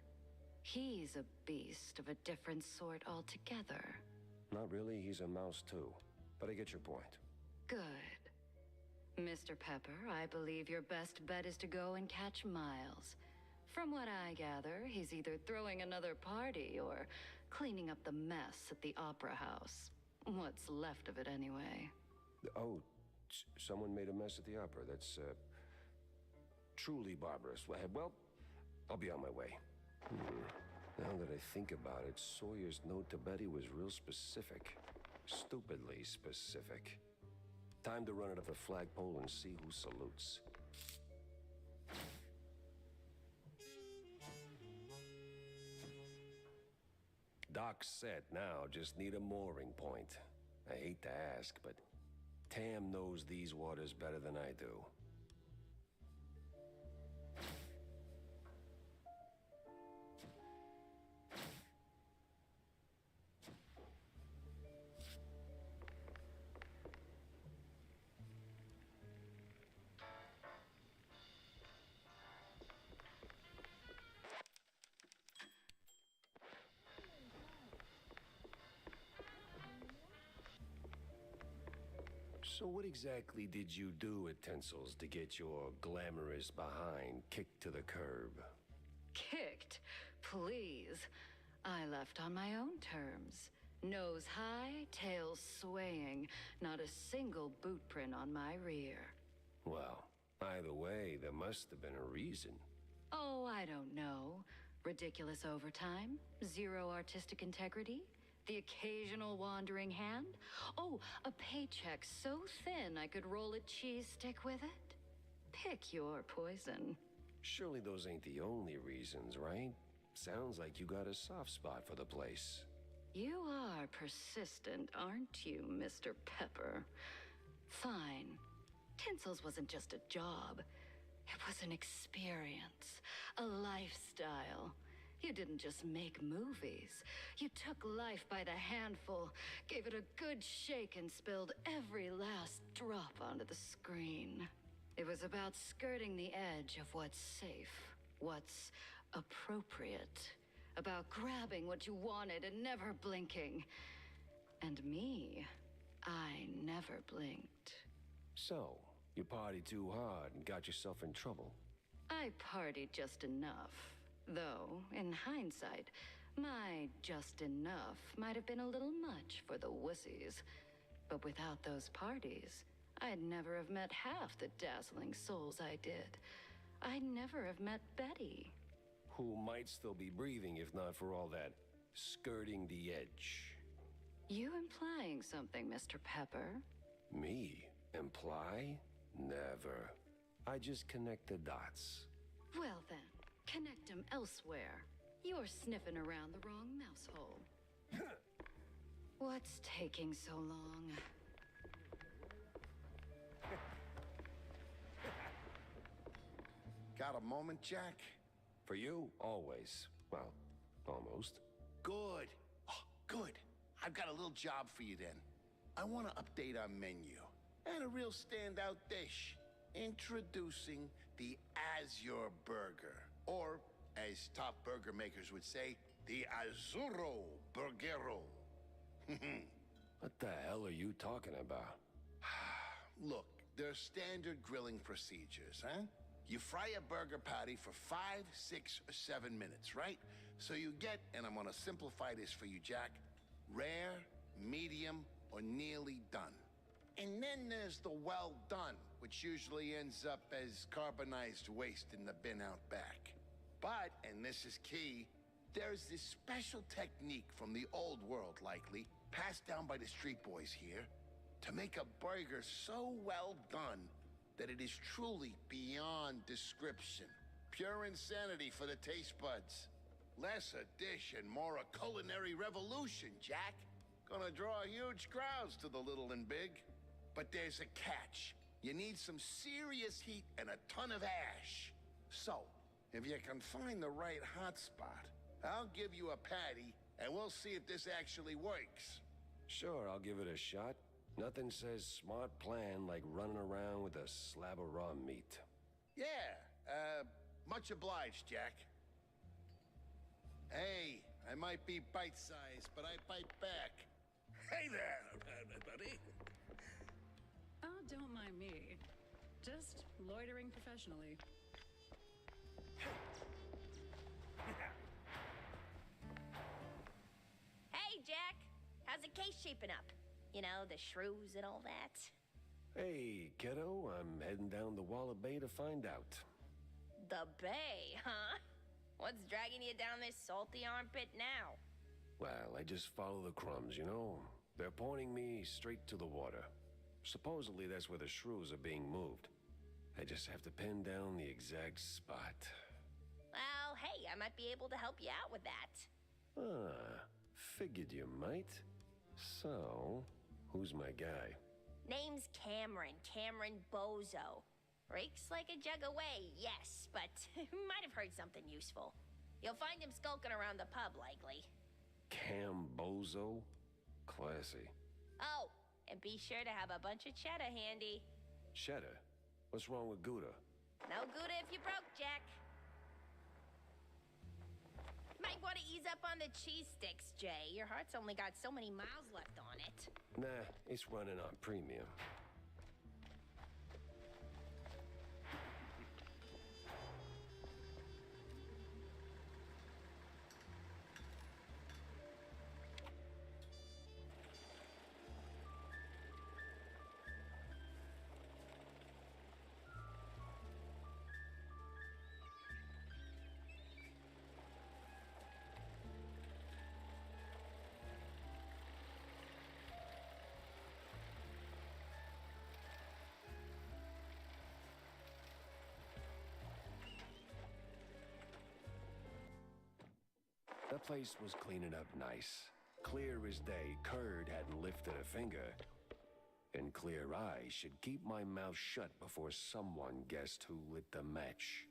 He's a beast of a different sort altogether. Not really, he's a mouse too. But I get your point. Good. Mr. Pepper, I believe your best bet is to go and catch Miles. From what I gather, he's either throwing another party or cleaning up the mess at the Opera House. What's left of it, anyway. Oh, someone made a mess at the opera. That's, truly barbarous. Well, I'll be on my way. Now that I think about it, Sawyer's note to Betty was real specific. Stupidly specific. Time to run it up the flagpole and see who salutes. Dock's set now, just need a mooring point. I hate to ask, but Tam knows these waters better than I do. So what exactly did you do at Tinsel's to get your glamorous behind kicked to the curb? Kicked? Please. I left on my own terms. Nose high, tail swaying, not a single boot print on my rear. Well, either way, there must have been a reason. Oh, I don't know. Ridiculous overtime? Zero artistic integrity? The occasional wandering hand? Oh, a paycheck so thin I could roll a cheese stick with it? Pick your poison. Surely those ain't the only reasons, right? Sounds like you got a soft spot for the place. You are persistent, aren't you, Mr. Pepper? Fine. Tinsel's wasn't just a job. It was an experience, a lifestyle. You didn't just make movies. You took life by the handful, gave it a good shake, and spilled every last drop onto the screen. It was about skirting the edge of what's safe, what's appropriate, about grabbing what you wanted and never blinking. And me, I never blinked. So, you partied too hard and got yourself in trouble. I partied just enough. Though, in hindsight, my just enough might have been a little much for the wussies. But without those parties, I'd never have met half the dazzling souls I did. I'd never have met Betty. Who might still be breathing if not for all that skirting the edge. You implying something, Mr. Pepper? Me? Imply? Never. I just connect the dots. Well then, connect them elsewhere. You're sniffing around the wrong mouse hole. What's taking so long? Got a moment, Jack? For you, always. Well, almost. Good. Oh, good. I've got a little job for you then. I want to update our menu. And a real standout dish. Introducing the Azure Burger. Or, as top burger makers would say, the Azzurro Burgero. What the hell are you talking about? Look, they're standard grilling procedures, huh? You fry a burger patty for 5, 6, or 7 minutes, right? So you get, and I'm gonna simplify this for you, Jack, rare, medium, or nearly done. And then there's the well done, which usually ends up as carbonized waste in the bin out back. But, and this is key, there's this special technique from the old world, likely, passed down by the street boys here, to make a burger so well done that it is truly beyond description. Pure insanity for the taste buds. Less a dish and more a culinary revolution, Jack. Gonna draw huge crowds to the little and big. But there's a catch. You need some serious heat and a ton of ash. So, if you can find the right hot spot, I'll give you a patty and we'll see if this actually works. Sure, I'll give it a shot. Nothing says smart plan like running around with a slab of raw meat. Yeah, much obliged, Jack. Hey, I might be bite-sized, but I bite back. Hey there, buddy. Oh, don't mind me. Just loitering professionally. Hey, Jack. How's the case shaping up? You know, the shrews and all that. Hey, kiddo, I'm heading down the Walla Bay to find out. The bay, huh? What's dragging you down this salty armpit now? Well, I just follow the crumbs, you know? They're pointing me straight to the water. Supposedly that's where the shrews are being moved. I just have to pin down the exact spot. Well, hey, I might be able to help you out with that. Ah, figured you might. So, who's my guy? Name's Cameron Bozo. Rakes like a jug away, yes, but might have heard something useful. You'll find him skulking around the pub, likely. Cambozo? Classy. Oh, and be sure to have a bunch of cheddar handy. Cheddar? What's wrong with Gouda? No Gouda if you broke, Jack. Might want to ease up on the cheese sticks, Jay. Your heart's only got so many miles left on it. Nah, it's running on premium. place was cleaning up nice. Clear as day, Curd hadn't lifted a finger. And clear eyes should keep my mouth shut before someone guessed who lit the match.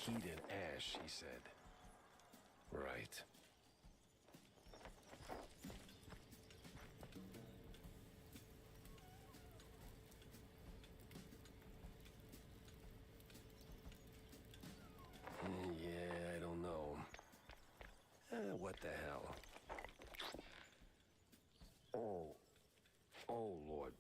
Heat and ash, he said. Right. Yeah, I don't know. What the hell? Oh, Lord.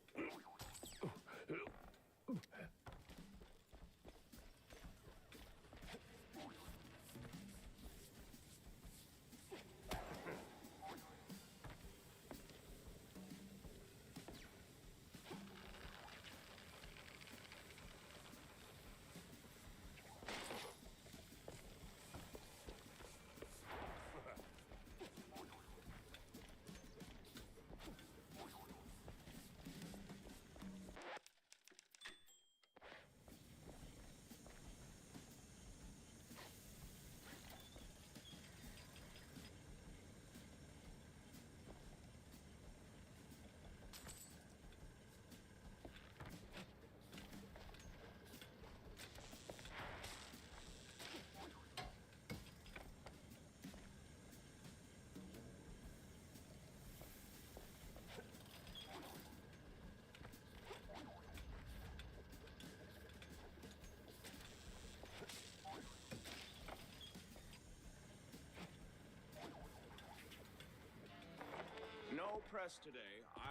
No press today.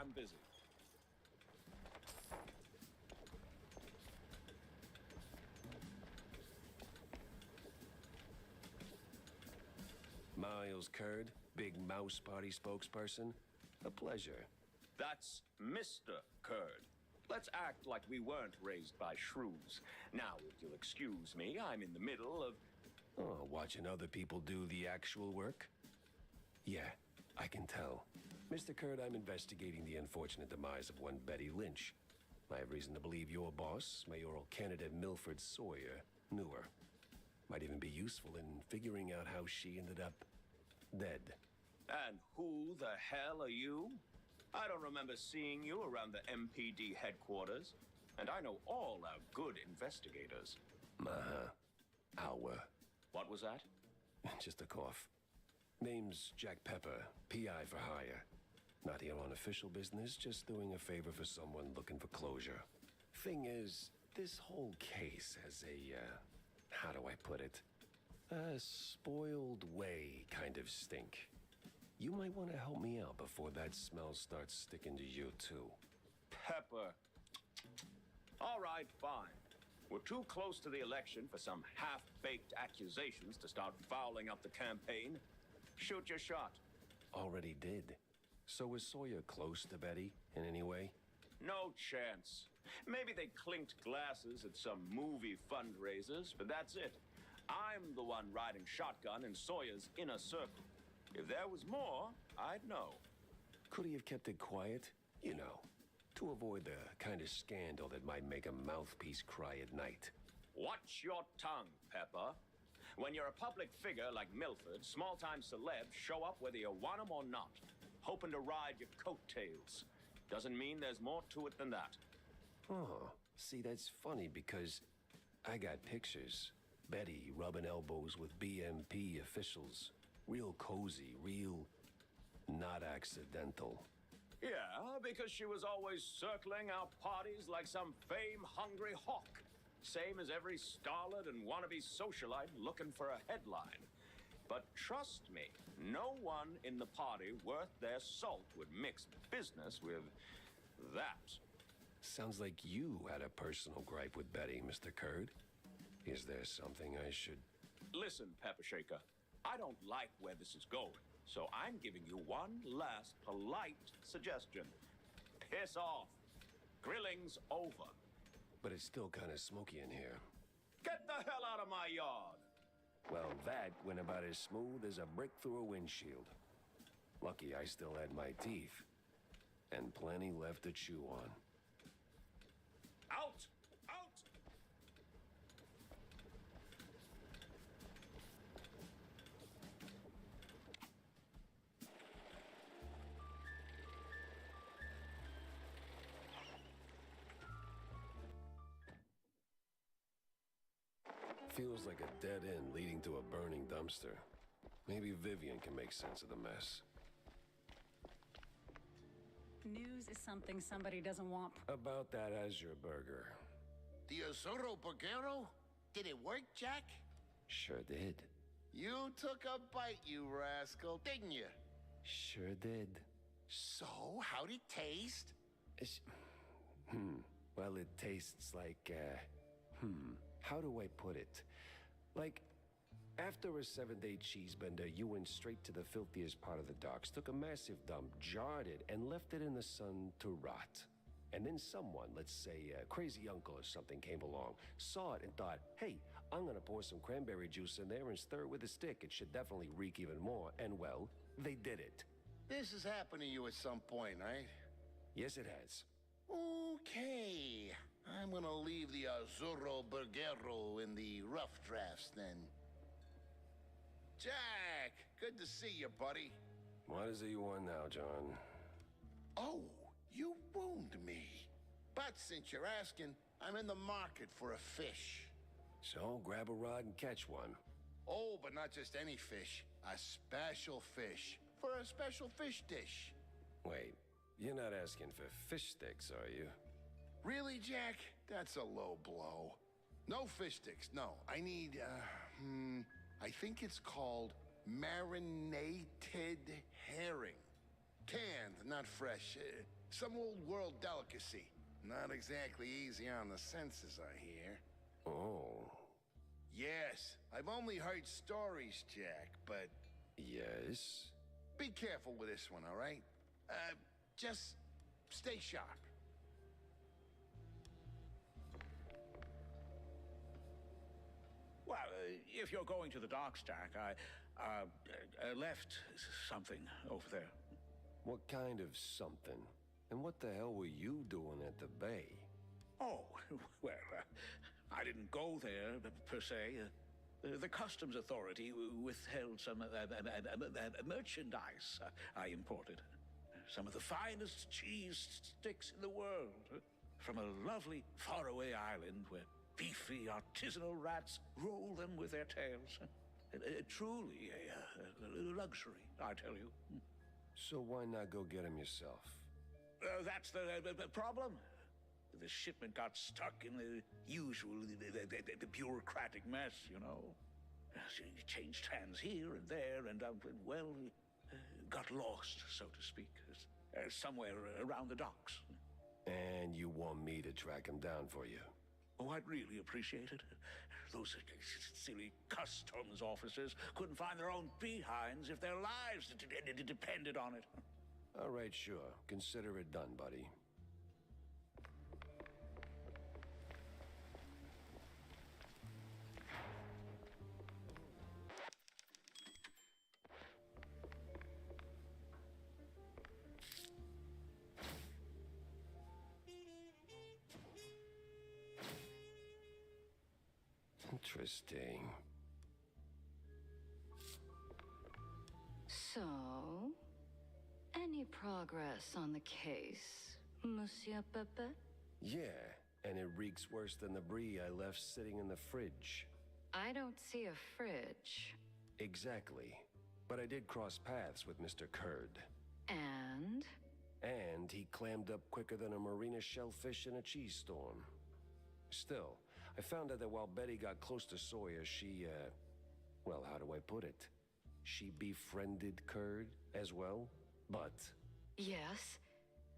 I'm busy. Miles Curd, Big Mouse Party spokesperson. A pleasure. That's Mr. Curd. Let's act like we weren't raised by shrews. Now, if you'll excuse me, I'm in the middle of... Oh, watching other people do the actual work? Yeah, I can tell. Mr. Curd, I'm investigating the unfortunate demise of one Betty Lynch. I have reason to believe your boss, mayoral candidate Milford Sawyer, knew her. Might even be useful in figuring out how she ended up dead. And who the hell are you? I don't remember seeing you around the MPD headquarters. And I know all our good investigators. Our. What was that? Just a cough. Name's Jack Pepper, PI for hire. Not here on official business, just doing a favor for someone looking for closure. Thing is, this whole case has a, how do I put it? A spoiled way kind of stink. You might want to help me out before that smell starts sticking to you, too. Pepper. All right, fine. We're too close to the election for some half-baked accusations to start fouling up the campaign. Shoot your shot. Already did. So was Sawyer close to Betty in any way? No chance. Maybe they clinked glasses at some movie fundraisers, but that's it. I'm the one riding shotgun in Sawyer's inner circle. If there was more, I'd know. Could he have kept it quiet? You know, to avoid the kind of scandal that might make a mouthpiece cry at night. Watch your tongue, Pepper. When you're a public figure like Milford, small-time celebs show up whether you want them or not, hoping to ride your coattails. Doesn't mean there's more to it than that. Oh, see, that's funny because I got pictures. Betty rubbing elbows with BMP officials. Real cozy, real not accidental. Yeah, because she was always circling our parties like some fame-hungry hawk. Same as every starlet and wannabe socialite looking for a headline. But trust me, no one in the party worth their salt would mix business with that. Sounds like you had a personal gripe with Betty, Mr. Curd. Is there something I should... Listen, Pepper Shaker, I don't like where this is going, so I'm giving you one last polite suggestion. Piss off. Grilling's over. But it's still kind of smoky in here. Get the hell out of my yard! Well, that went about as smooth as a brick through a windshield. Lucky I still had my teeth. And plenty left to chew on. Out! Out! Feels like a dead end leading to a burning dumpster. Maybe Vivian can make sense of the mess. News is something somebody doesn't want. About that Azure burger. The Azuro Burgero? Did it work, Jack? Sure did. You took a bite, you rascal, didn't you? Sure did. So, how'd it taste? It's... Well, it tastes like, how do I put it? Like, after a 7-day cheese bender, you went straight to the filthiest part of the docks, took a massive dump, jarred it, and left it in the sun to rot. And then someone, let's say a crazy uncle or something, came along, saw it, and thought, hey, I'm gonna pour some cranberry juice in there and stir it with a stick. It should definitely reek even more. And well, they did it. This has happened to you at some point, right? Yes, it has. Okay. I'm gonna leave the Azuro Burgero in the rough drafts then. Jack, good to see you, buddy. What is it you want now, John? Oh, you wound me. But since you're asking, I'm in the market for a fish. So, grab a rod and catch one. Oh, but not just any fish. A special fish. For a special fish dish. Wait, you're not asking for fish sticks, are you? Really, Jack? That's a low blow. No fish sticks, no. I need, I think it's called marinated herring. Canned, not fresh. Some old world delicacy. Not exactly easy on the senses, I hear. Oh. Yes, I've only heard stories, Jack, but... Yes? Be careful with this one, all right? Just stay sharp. Well, if you're going to the docks, Jack, I left something over there. What kind of something? And what the hell were you doing at the bay? Oh, well, I didn't go there, per se. The customs authority withheld some merchandise I imported. Some of the finest cheese sticks in the world. From a lovely faraway island where beefy artisanal rats roll them with their tails. Truly a luxury, I tell you. So why not go get him yourself? That's the problem. The shipment got stuck in the usual, the bureaucratic mess, you know. So it changed hands here and there, and, got lost, so to speak, somewhere around the docks. And you want me to track him down for you? Oh, I'd really appreciate it. Those silly customs officers couldn't find their own behinds if their lives depended on it. All right, sure. Consider it done, buddy. Interesting. So, any progress on the case, Monsieur Pepe? Yeah, and it reeks worse than the brie I left sitting in the fridge. I don't see a fridge. Exactly. But I did cross paths with Mr. Kurd. And? And he clammed up quicker than a marina shellfish in a cheese storm. Still, I found out that while Betty got close to Sawyer, she, well, how do I put it? She befriended Kurd as well, but... Yes.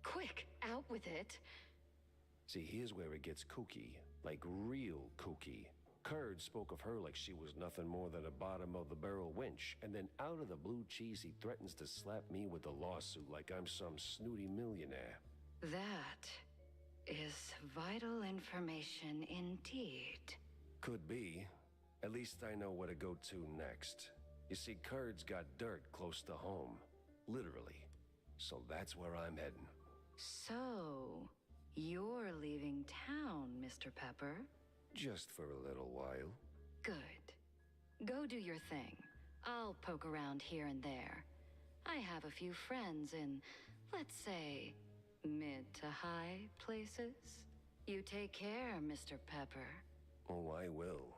Quick, out with it. See, here's where it gets kooky. Like real kooky. Kurd spoke of her like she was nothing more than a bottom-of-the-barrel wench, and then out of the blue cheese he threatens to slap me with a lawsuit like I'm some snooty millionaire. That is vital information indeed. Could be. At least I know where to go to next. You see, Kurd's got dirt close to home. Literally. So that's where I'm heading. So, you're leaving town, Mr. Pepper? Just for a little while. Good. Go do your thing. I'll poke around here and there. I have a few friends in, let's say, mid to high places. You take care, Mr. Pepper. Oh, I will.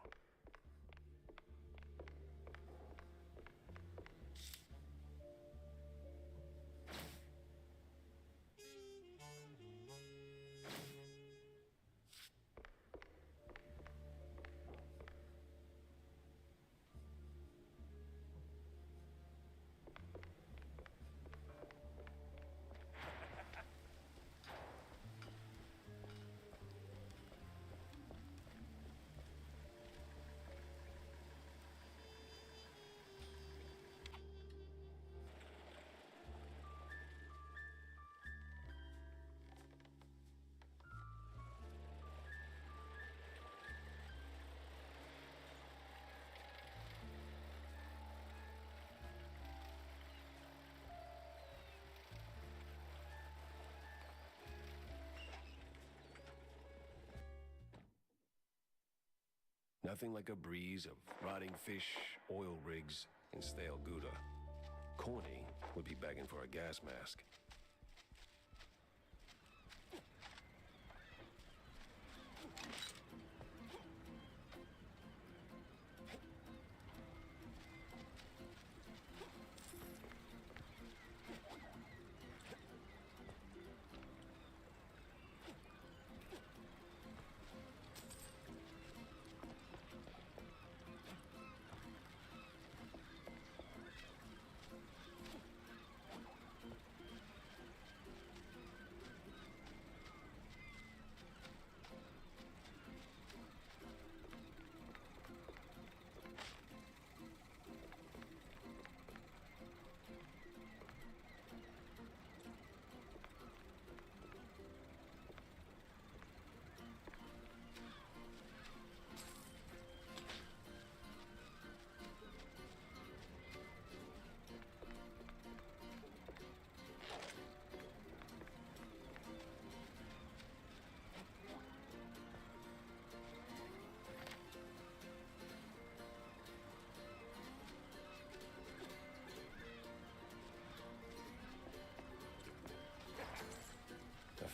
Nothing like a breeze of rotting fish, oil rigs, and stale Gouda. Corny would be begging for a gas mask.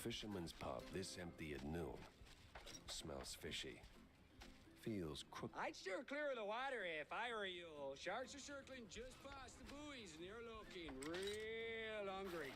Fisherman's pub this empty at noon. Smells fishy. Feels crooked. I'd steer clear of the water if I were you. Sharks are circling just past the buoys and they're looking real hungry.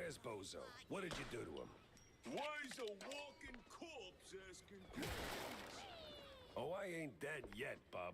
Where's Bozo? What did you do to him? Why's a walking corpse asking questions? Oh, I ain't dead yet, bub.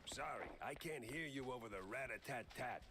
Sorry, I can't hear you over the rat-a-tat-tat.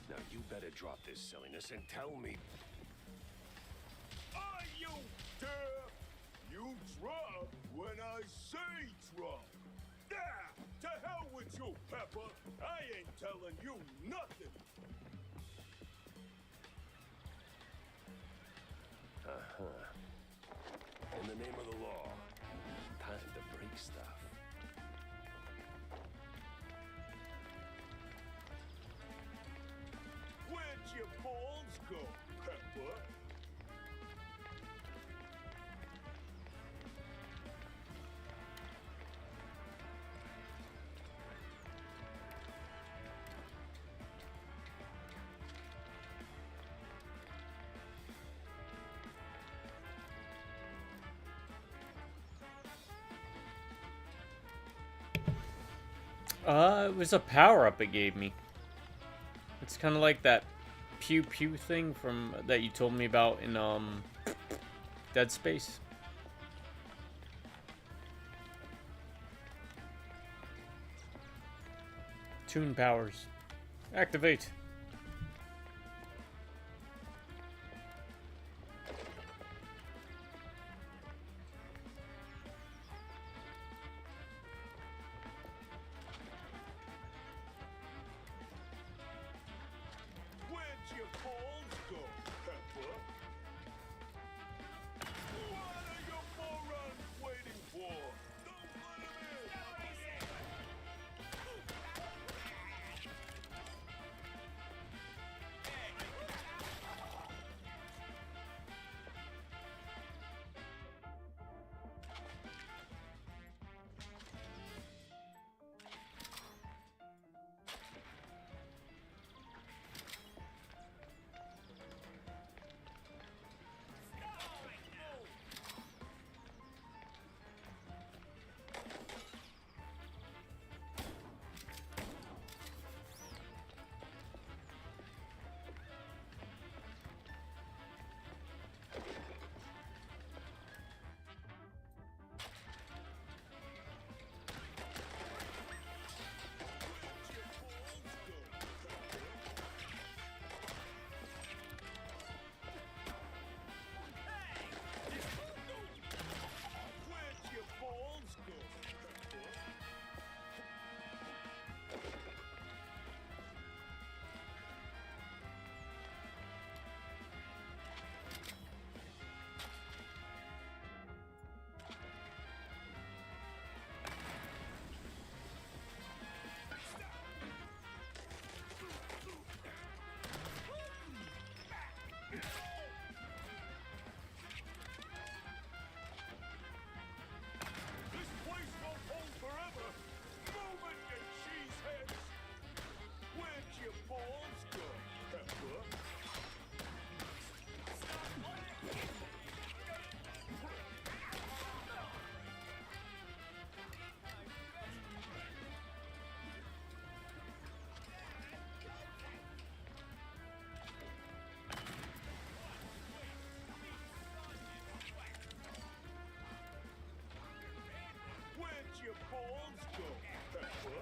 Now you better drop this silliness and tell me. Are you deaf? You drop when I say drop. To hell with you, Pepper. I ain't telling you nothing. In the name of the law, time to break stuff. Where'd your balls go, Pepper? It was a power-up it gave me. It's kind of like that pew pew thing from that you told me about in Dead Space. Tune powers. Activate. Where'd your balls go, Pepper? What are you morons waiting for? Don't let him in! Your balls go, Pepper?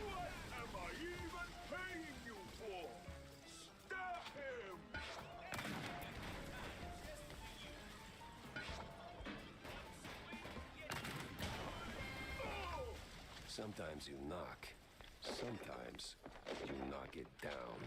What am I even paying you for? Stop him! Sometimes you knock. Sometimes you knock it down.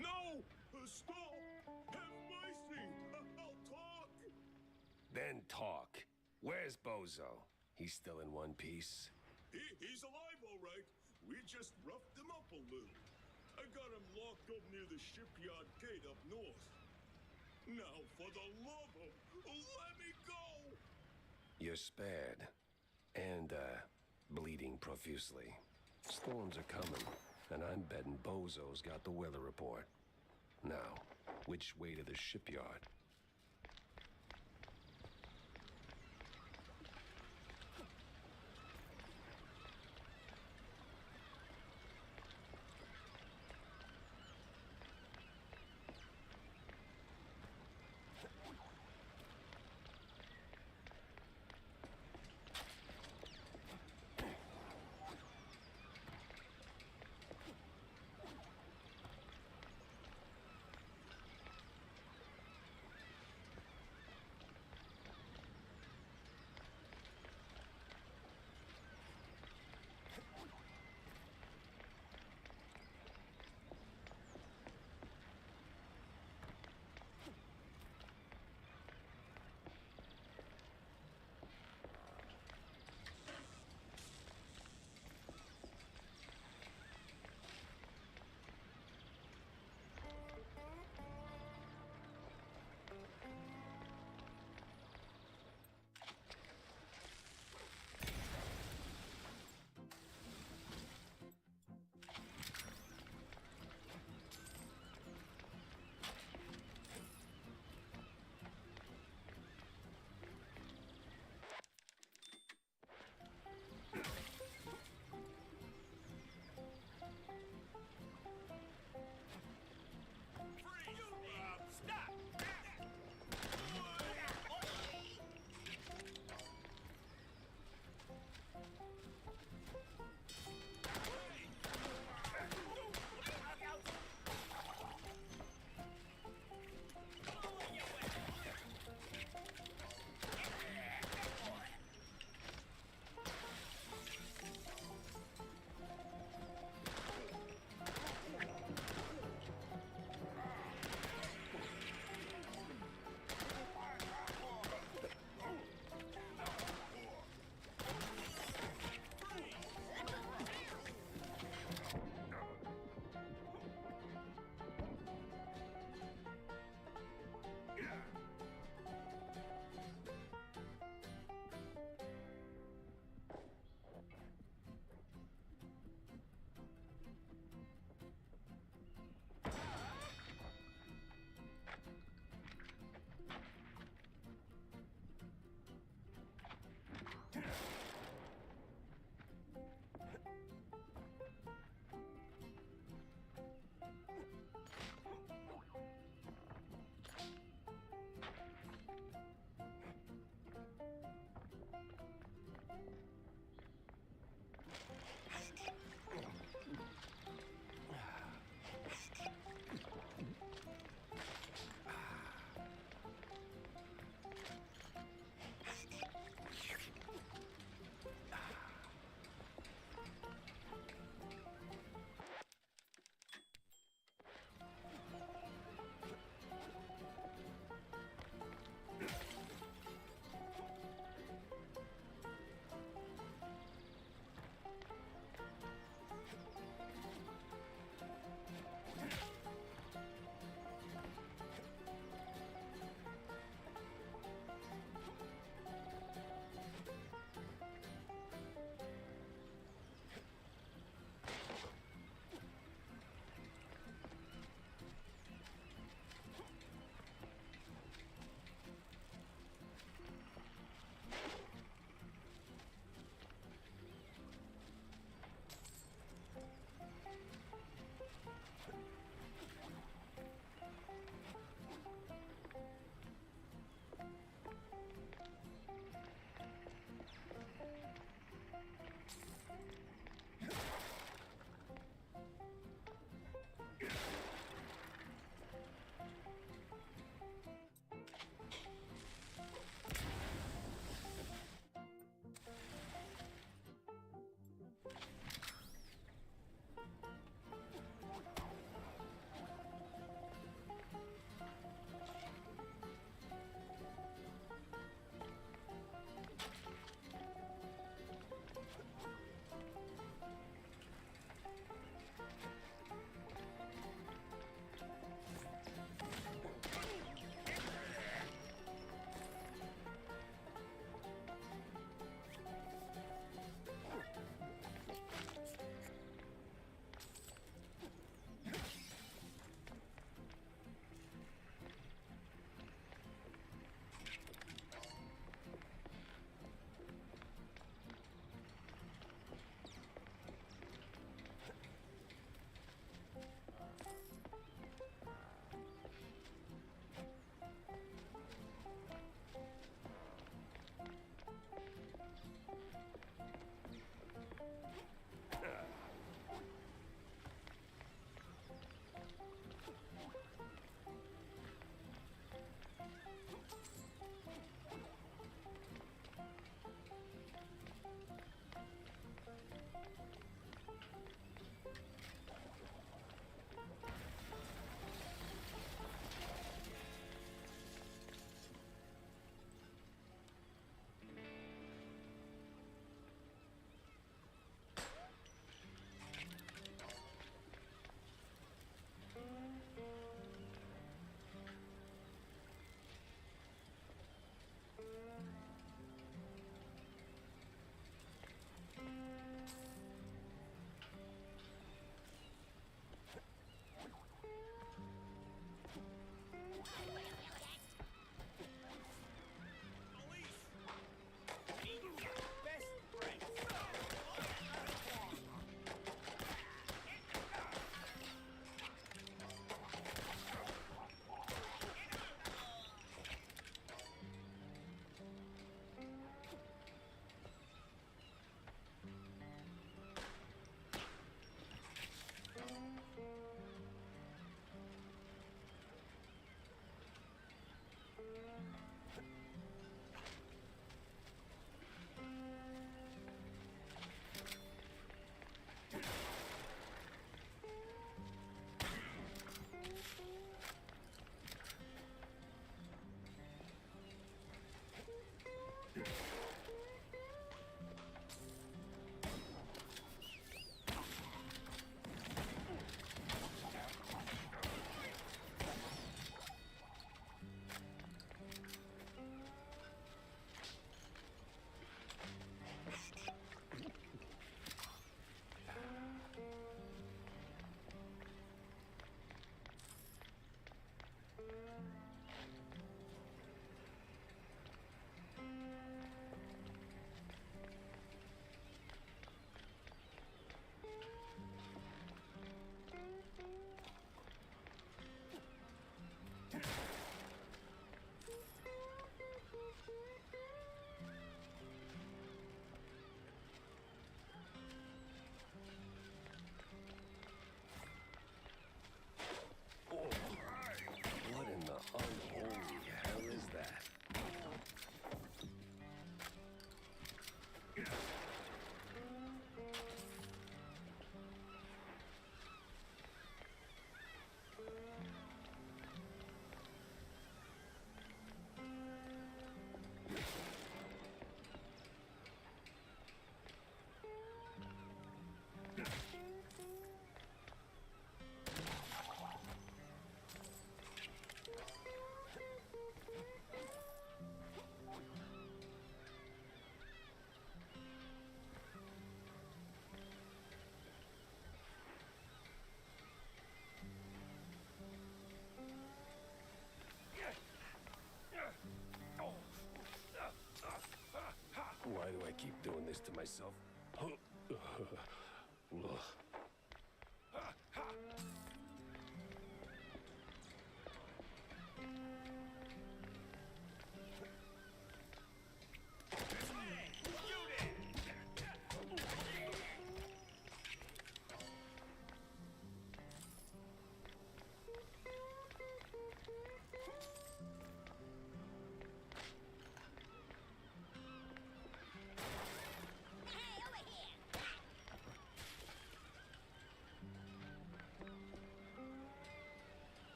No! Stop! Have mercy! I'll talk! Then talk. Where's Bozo? He's still in one piece? He's alive, all right. We just roughed him up a little. I got him locked up near the shipyard gate up north. Now, for the love of... let me go! You're spared. And, bleeding profusely. Storms are coming, and I'm betting Bozo's got the weather report. Now, which way to the shipyard?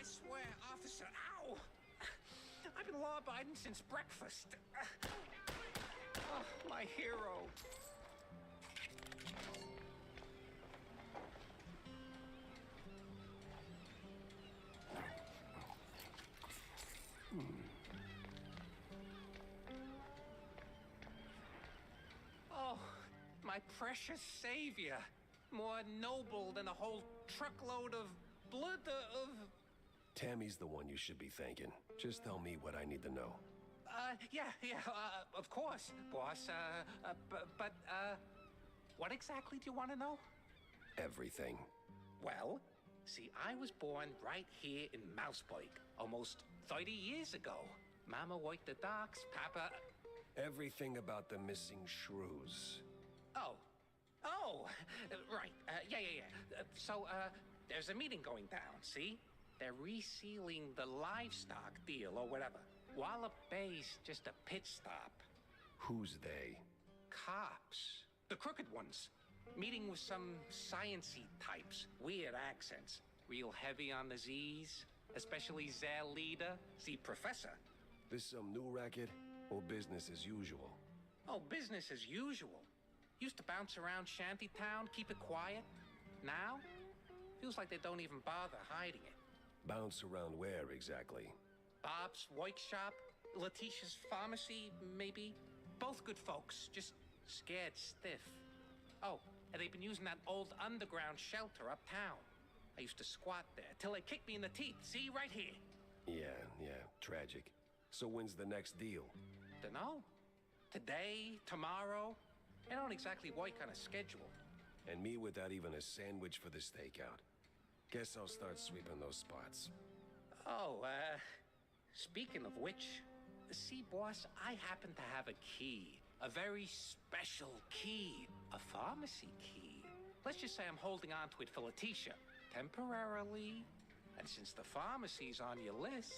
I swear, officer, ow! I've been law-abiding since breakfast. Oh, my hero. Oh, my precious savior. More noble than a whole truckload of blood of... Tammy's the one you should be thanking. Just tell me what I need to know. Of course, boss. But, what exactly do you want to know? Everything. Well, see, I was born right here in Mouseburg, almost 30 years ago. Mama worked the docks, Papa... Everything about the missing shrews. Oh, right. So, there's a meeting going down, see? They're resealing the livestock deal or whatever. Wallop Bay's just a pit stop. Who's they? Cops. The crooked ones. Meeting with some science-y types. Weird accents. Real heavy on the Z's. Especially their leader, the professor. This some new racket or business as usual? Oh, business as usual. Used to bounce around Shantytown, keep it quiet. Now, feels like they don't even bother hiding it. Bounce around where exactly? Bob's workshop, Letitia's pharmacy, maybe. Both good folks, just scared stiff. Oh, and they've been using that old underground shelter uptown. I used to squat there till they kicked me in the teeth. See, right here. Yeah, tragic. So when's the next deal? Dunno. Today, tomorrow. They don't exactly work on a schedule. And me without even a sandwich for the stakeout. Guess I'll start sweeping those spots. Oh, speaking of which, see, boss, I happen to have a key. A very special key. A pharmacy key. Let's just say I'm holding on to it for Letitia. Temporarily. And since the pharmacy's on your list,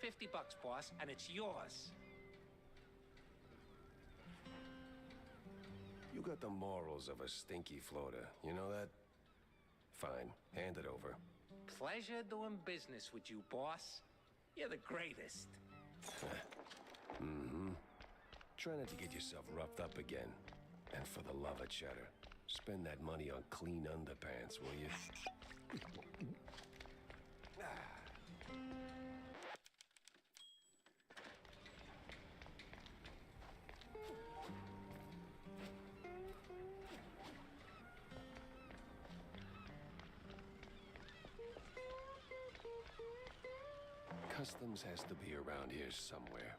$50, boss, and it's yours. You got the morals of a stinky floater, you know that? Fine, hand it over. Pleasure doing business with you, boss. You're the greatest. Try not to get yourself roughed up again. And for the love of cheddar, spend that money on clean underpants, will you? Customs has to be around here somewhere.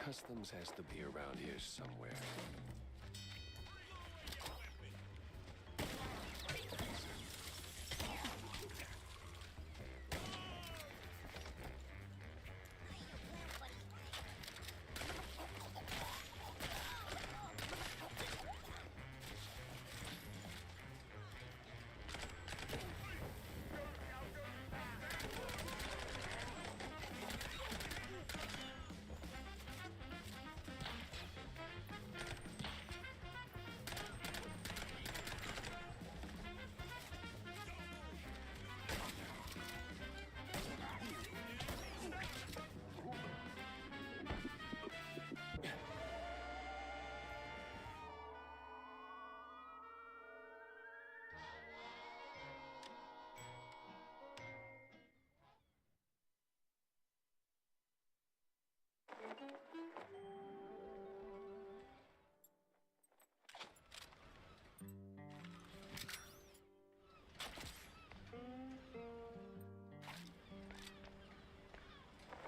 Customs has to be around here somewhere.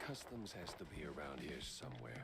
Customs has to be around here somewhere.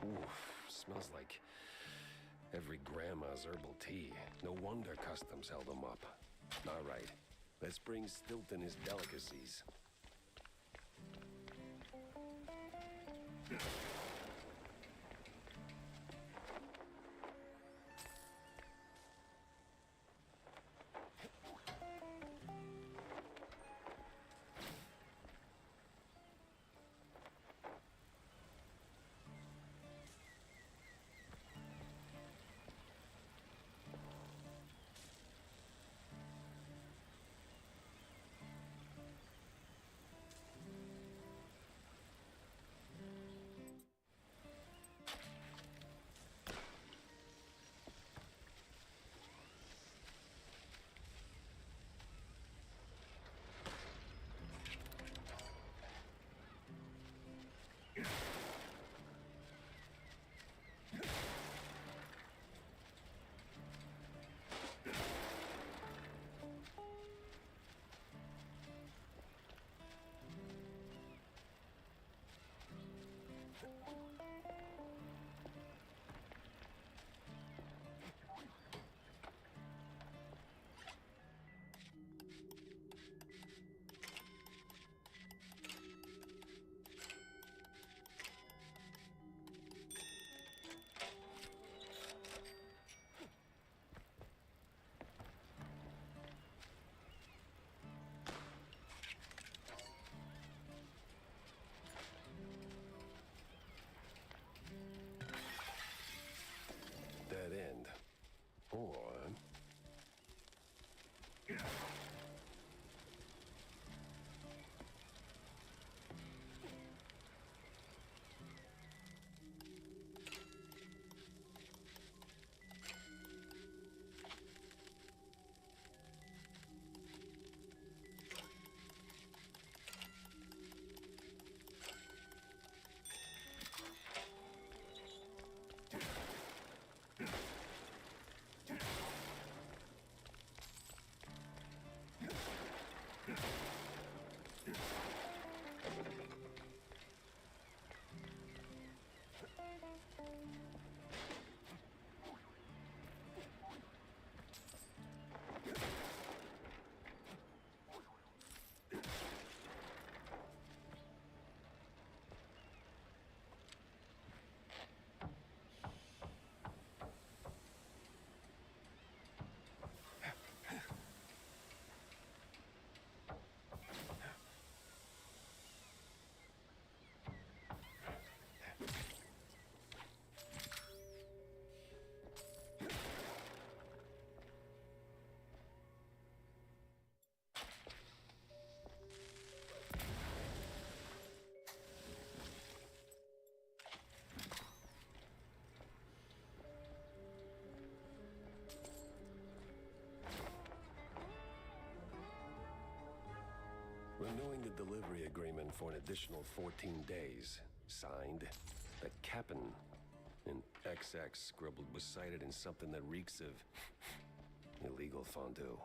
Oof, smells like every grandma's herbal tea. No wonder Customs held him up. All right, let's bring Stilton his delicacies. knowing the delivery agreement for an additional 14 days, signed, that Cap'n in XX scribbled was cited in something that reeks of illegal fondue.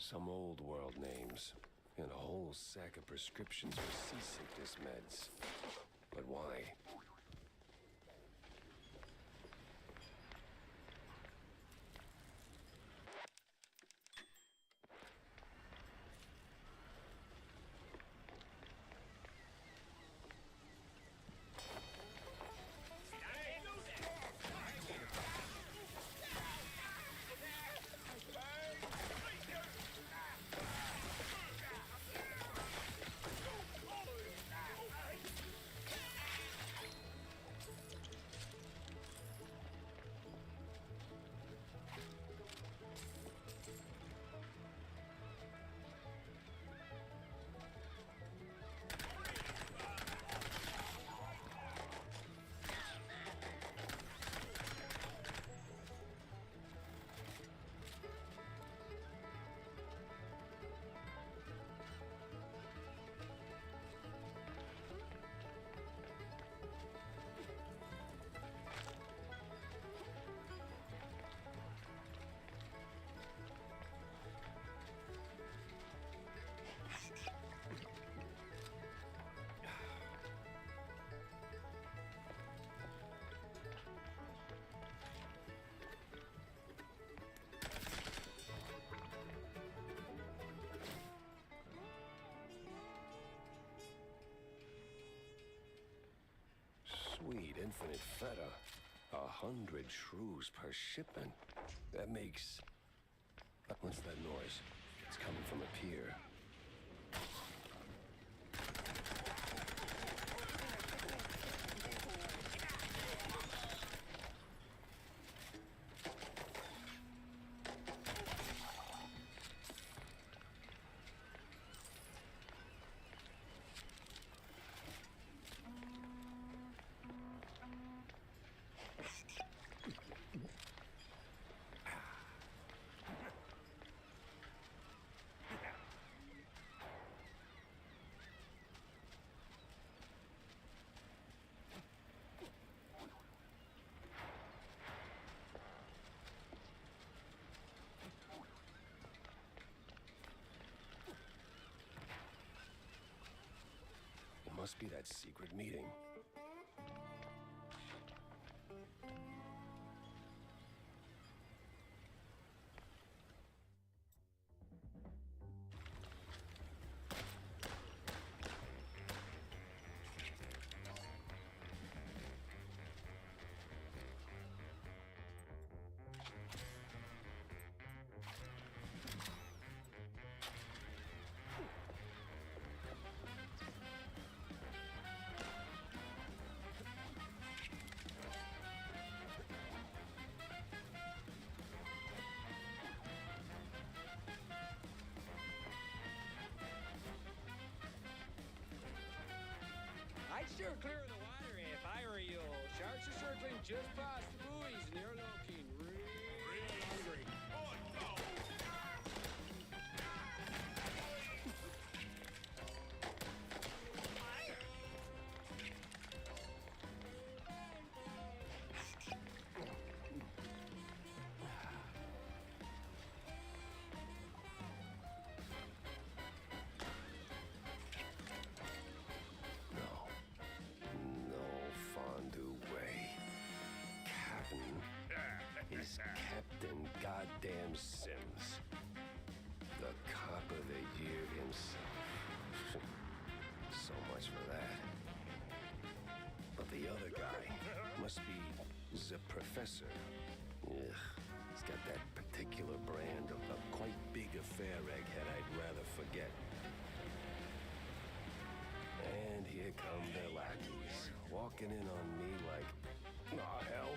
Some old world names, and a whole sack of prescriptions for seasickness meds. But why? Sweet infinite feta. 100 shrews per shipment. That makes... What's that noise? It's coming from a pier. Must be that secret meeting. I'd sure clear the water if I were you. Sharks are circling just past the buoys and they're looking real hungry. Oh, no! Is Captain Goddamn Sims. The cop of the year himself. So much for that. But the other guy must be the professor. Ugh, he's got that particular brand of a quite big affair egghead I'd rather forget. And here come their lackeys, walking in on me like, aw, hell.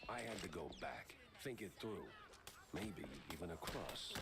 I had to go back, think it through. Maybe even across.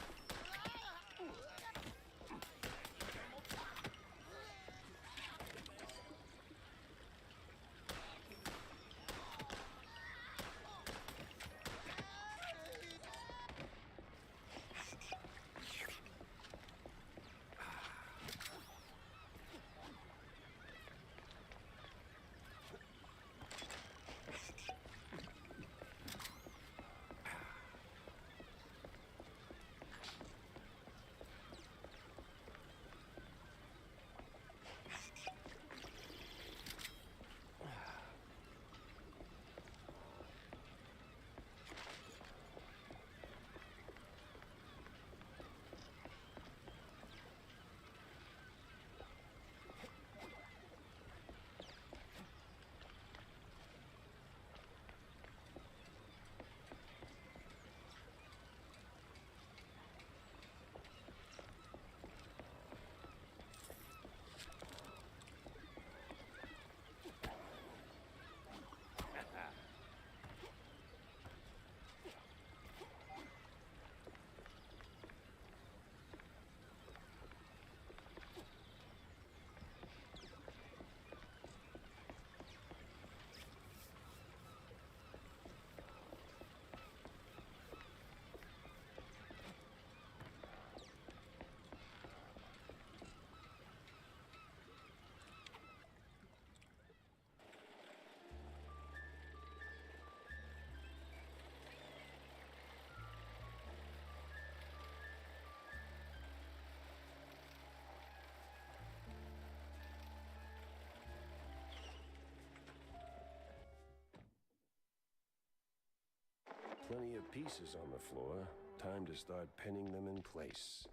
Plenty of pieces on the floor. Time to start pinning them in place.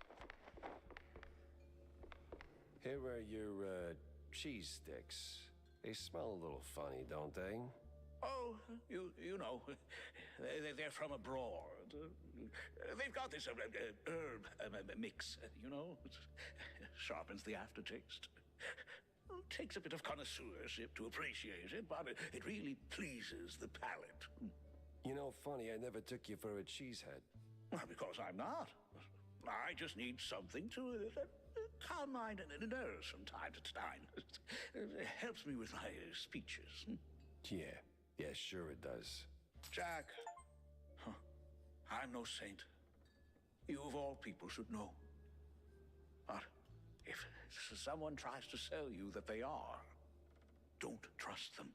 Here are your, cheese sticks. They smell a little funny, don't they? Oh, you know, they're from abroad. They've got this herb mix, you know. Sharpens the aftertaste. Takes a bit of connoisseurship to appreciate it, but it really pleases the palate. You know, funny, I never took you for a cheesehead. Well, because I'm not. I just need something to calm mind and nerves from time to time. It helps me with my speeches. Yeah, sure it does. Jack, I'm no saint. You of all people should know. But if someone tries to sell you that they are, don't trust them.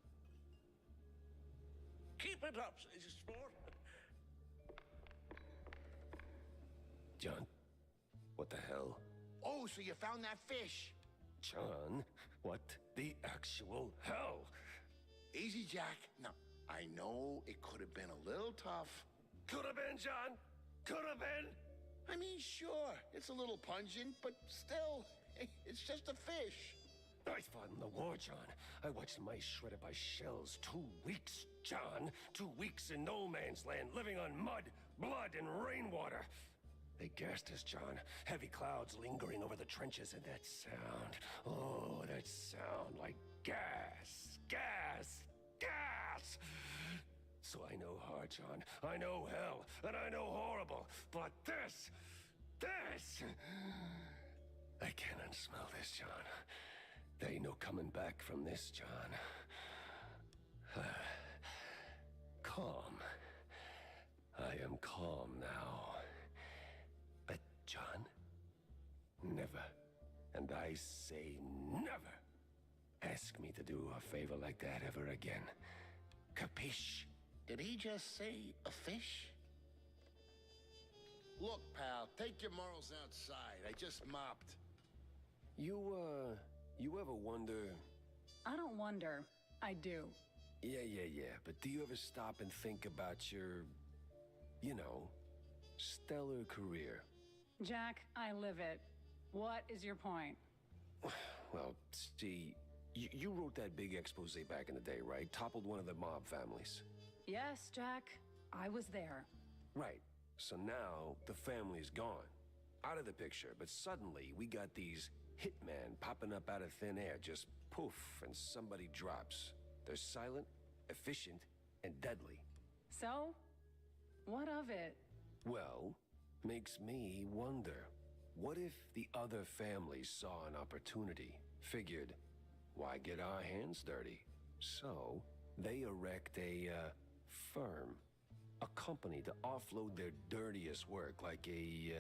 Keep it up, sport. John, what the hell? Oh, so you found that fish? John, what the actual hell? Easy, Jack. Now, I know it could have been a little tough. Could have been, John. Could have been. I mean, sure, it's a little pungent, but still, it's just a fish. I fought in the war, John. I watched mice shredded by shells. 2 weeks, John. 2 weeks in no man's land, living on mud, blood, and rainwater. They gassed us, John. Heavy clouds lingering over the trenches, and that sound. Oh, that sound like gas, gas, gas. So I know hard, John. I know hell, and I know horrible. But this... I can't unsmell this, John. There ain't no coming back from this, John. Calm. I am calm now. But, John, never, and I say never, ask me to do a favor like that ever again. Capiche? Did he just say a fish? Look, pal, take your morals outside. I just mopped. You ever wonder... I don't wonder. I do. Yeah. But do you ever stop and think about your, you know, stellar career? Jack, I live it. What is your point? Well, see, you wrote that big expose back in the day, right? Toppled one of the mob families. Yes, Jack. I was there. Right. So now the family's gone. Out of the picture. But suddenly we got these hitmen popping up out of thin air. Just poof, and somebody drops. They're silent, efficient, and deadly. So, what of it? Well, makes me wonder. What if the other families saw an opportunity, figured, why get our hands dirty? So, they erect a, firm. A company to offload their dirtiest work, like a,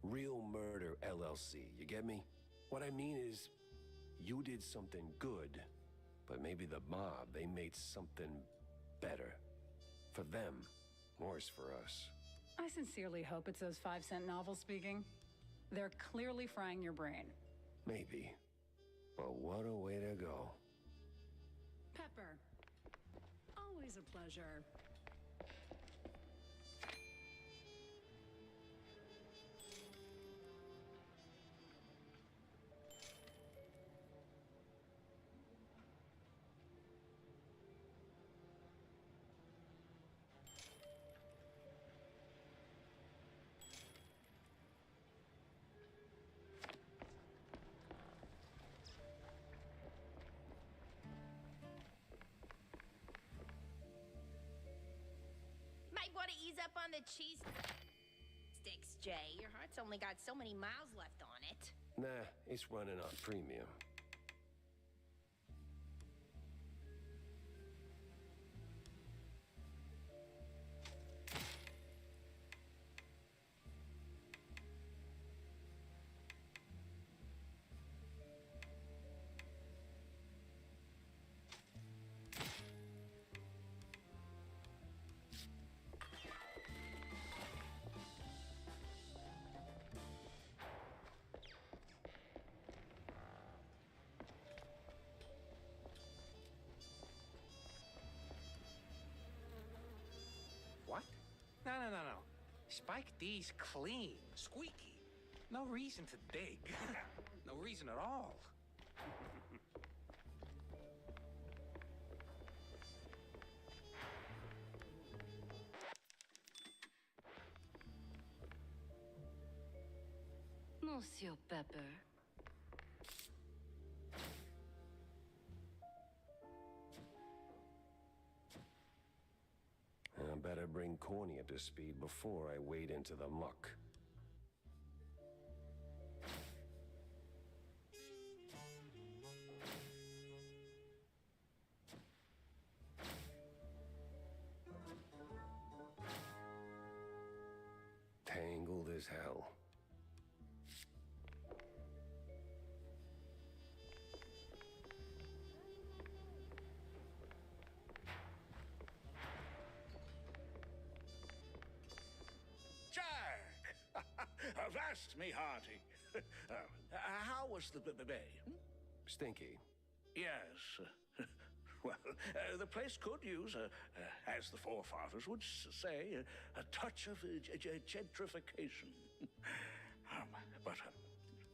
Real Murder LLC. You get me? What I mean is, you did something good, but maybe the mob, they made something better. For them, worse for us. I sincerely hope it's those 5-cent novels speaking. They're clearly frying your brain. Maybe. But what a way to go. Pepper. Always a pleasure. Might want to ease up on the cheese sticks, Jay. Your heart's only got so many miles left on it. Nah, it's running on premium. What? No. Spike D's clean, squeaky. No reason to dig. No reason at all. Monsieur Pepper. I better bring Corny up to speed before I wade into the muck. Tangled as hell. Avast me hearty. How was the bay? Stinky. Yes. Well, the place could use, as the forefathers would say, a touch of gentrification. But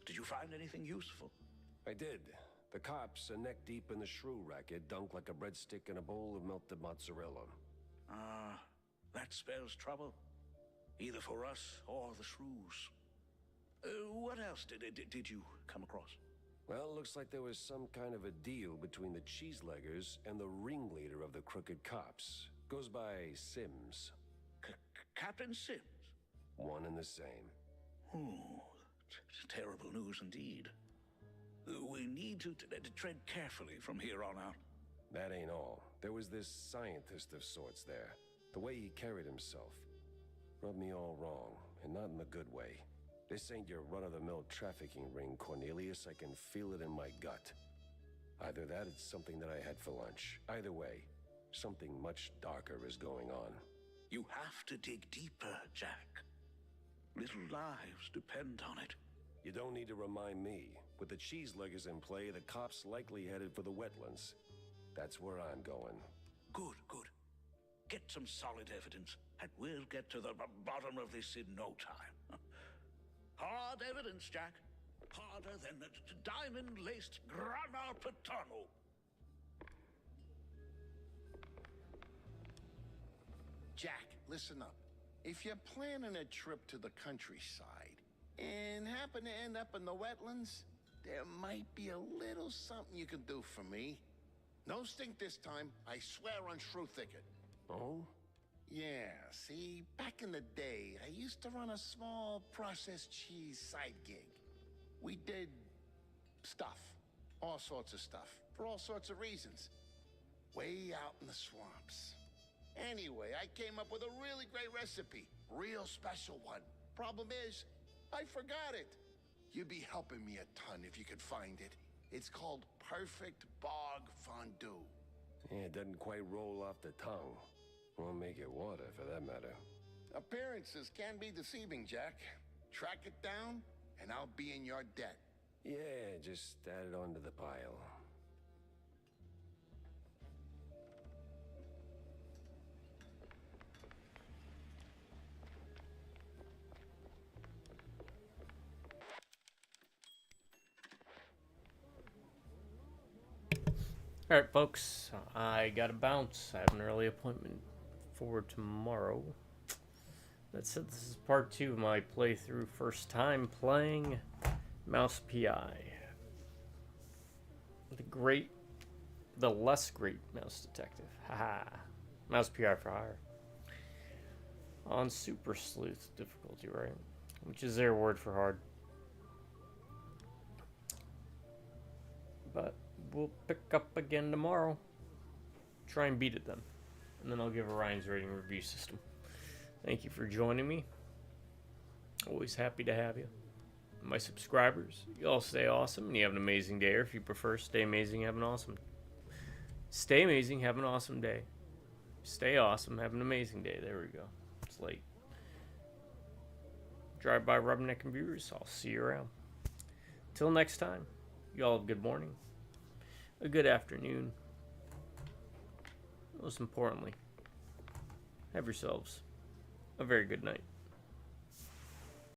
did you find anything useful? I did. The cops are neck deep in the shrew racket, dunked like a breadstick in a bowl of melted mozzarella. Ah, that spells trouble. Either for us or the shrews. What else did you come across? Well, looks like there was some kind of a deal between the cheeseleggers and the ringleader of the crooked cops. Goes by Sims. Captain Sims? One and the same. Oh, terrible news indeed. We need to tread carefully from here on out. That ain't all. There was this scientist of sorts there. The way he carried himself rubbed me all wrong, and not in the good way. This ain't your run-of-the-mill trafficking ring, Cornelius. I can feel it in my gut. Either that, it's something that I had for lunch. Either way, something much darker is going on. You have to dig deeper, Jack. Little lives depend on it. You don't need to remind me. With the cheeseleggers in play, the cops likely headed for the wetlands. That's where I'm going. Good. Get some solid evidence, and we'll get to the bottom of this in no time. Hard evidence, Jack. Harder than the diamond-laced grana padano. Jack, listen up. If you're planning a trip to the countryside and happen to end up in the wetlands, there might be a little something you can do for me. No stink this time, I swear on Shrew Thicket. Oh? Yeah, see, back in the day, I used to run a small processed cheese side gig. We did stuff, all sorts of stuff, for all sorts of reasons. Way out in the swamps. Anyway, I came up with a really great recipe. Real special one. Problem is, I forgot it. You'd be helping me a ton if you could find it. It's called Perfect Bog Fondue. Yeah, it doesn't quite roll off the tongue. Won't make it water, for that matter. Appearances can be deceiving, Jack. Track it down, and I'll be in your debt. Yeah, just add it onto the pile. Alright, folks, I gotta bounce. I have an early appointment for tomorrow. That said, this is part 2 of my playthrough. First time playing Mouse PI. The less great Mouse Detective. Haha. Mouse PI for hire. On Supersleuth difficulty, right? Which is their word for hard. But we'll pick up again tomorrow. Try and beat it then. And then I'll give Orion's rating review system. Thank you for joining me. Always happy to have you. My subscribers, you all stay awesome and you have an amazing day. Or if you prefer, stay amazing, have an awesome. Stay amazing, have an awesome day. Stay awesome, have an amazing day. There we go. It's late. Drive by Rubberneck Computers. I'll see you around. Till next time, you all have a good morning, a good afternoon. Most importantly, have yourselves a very good night.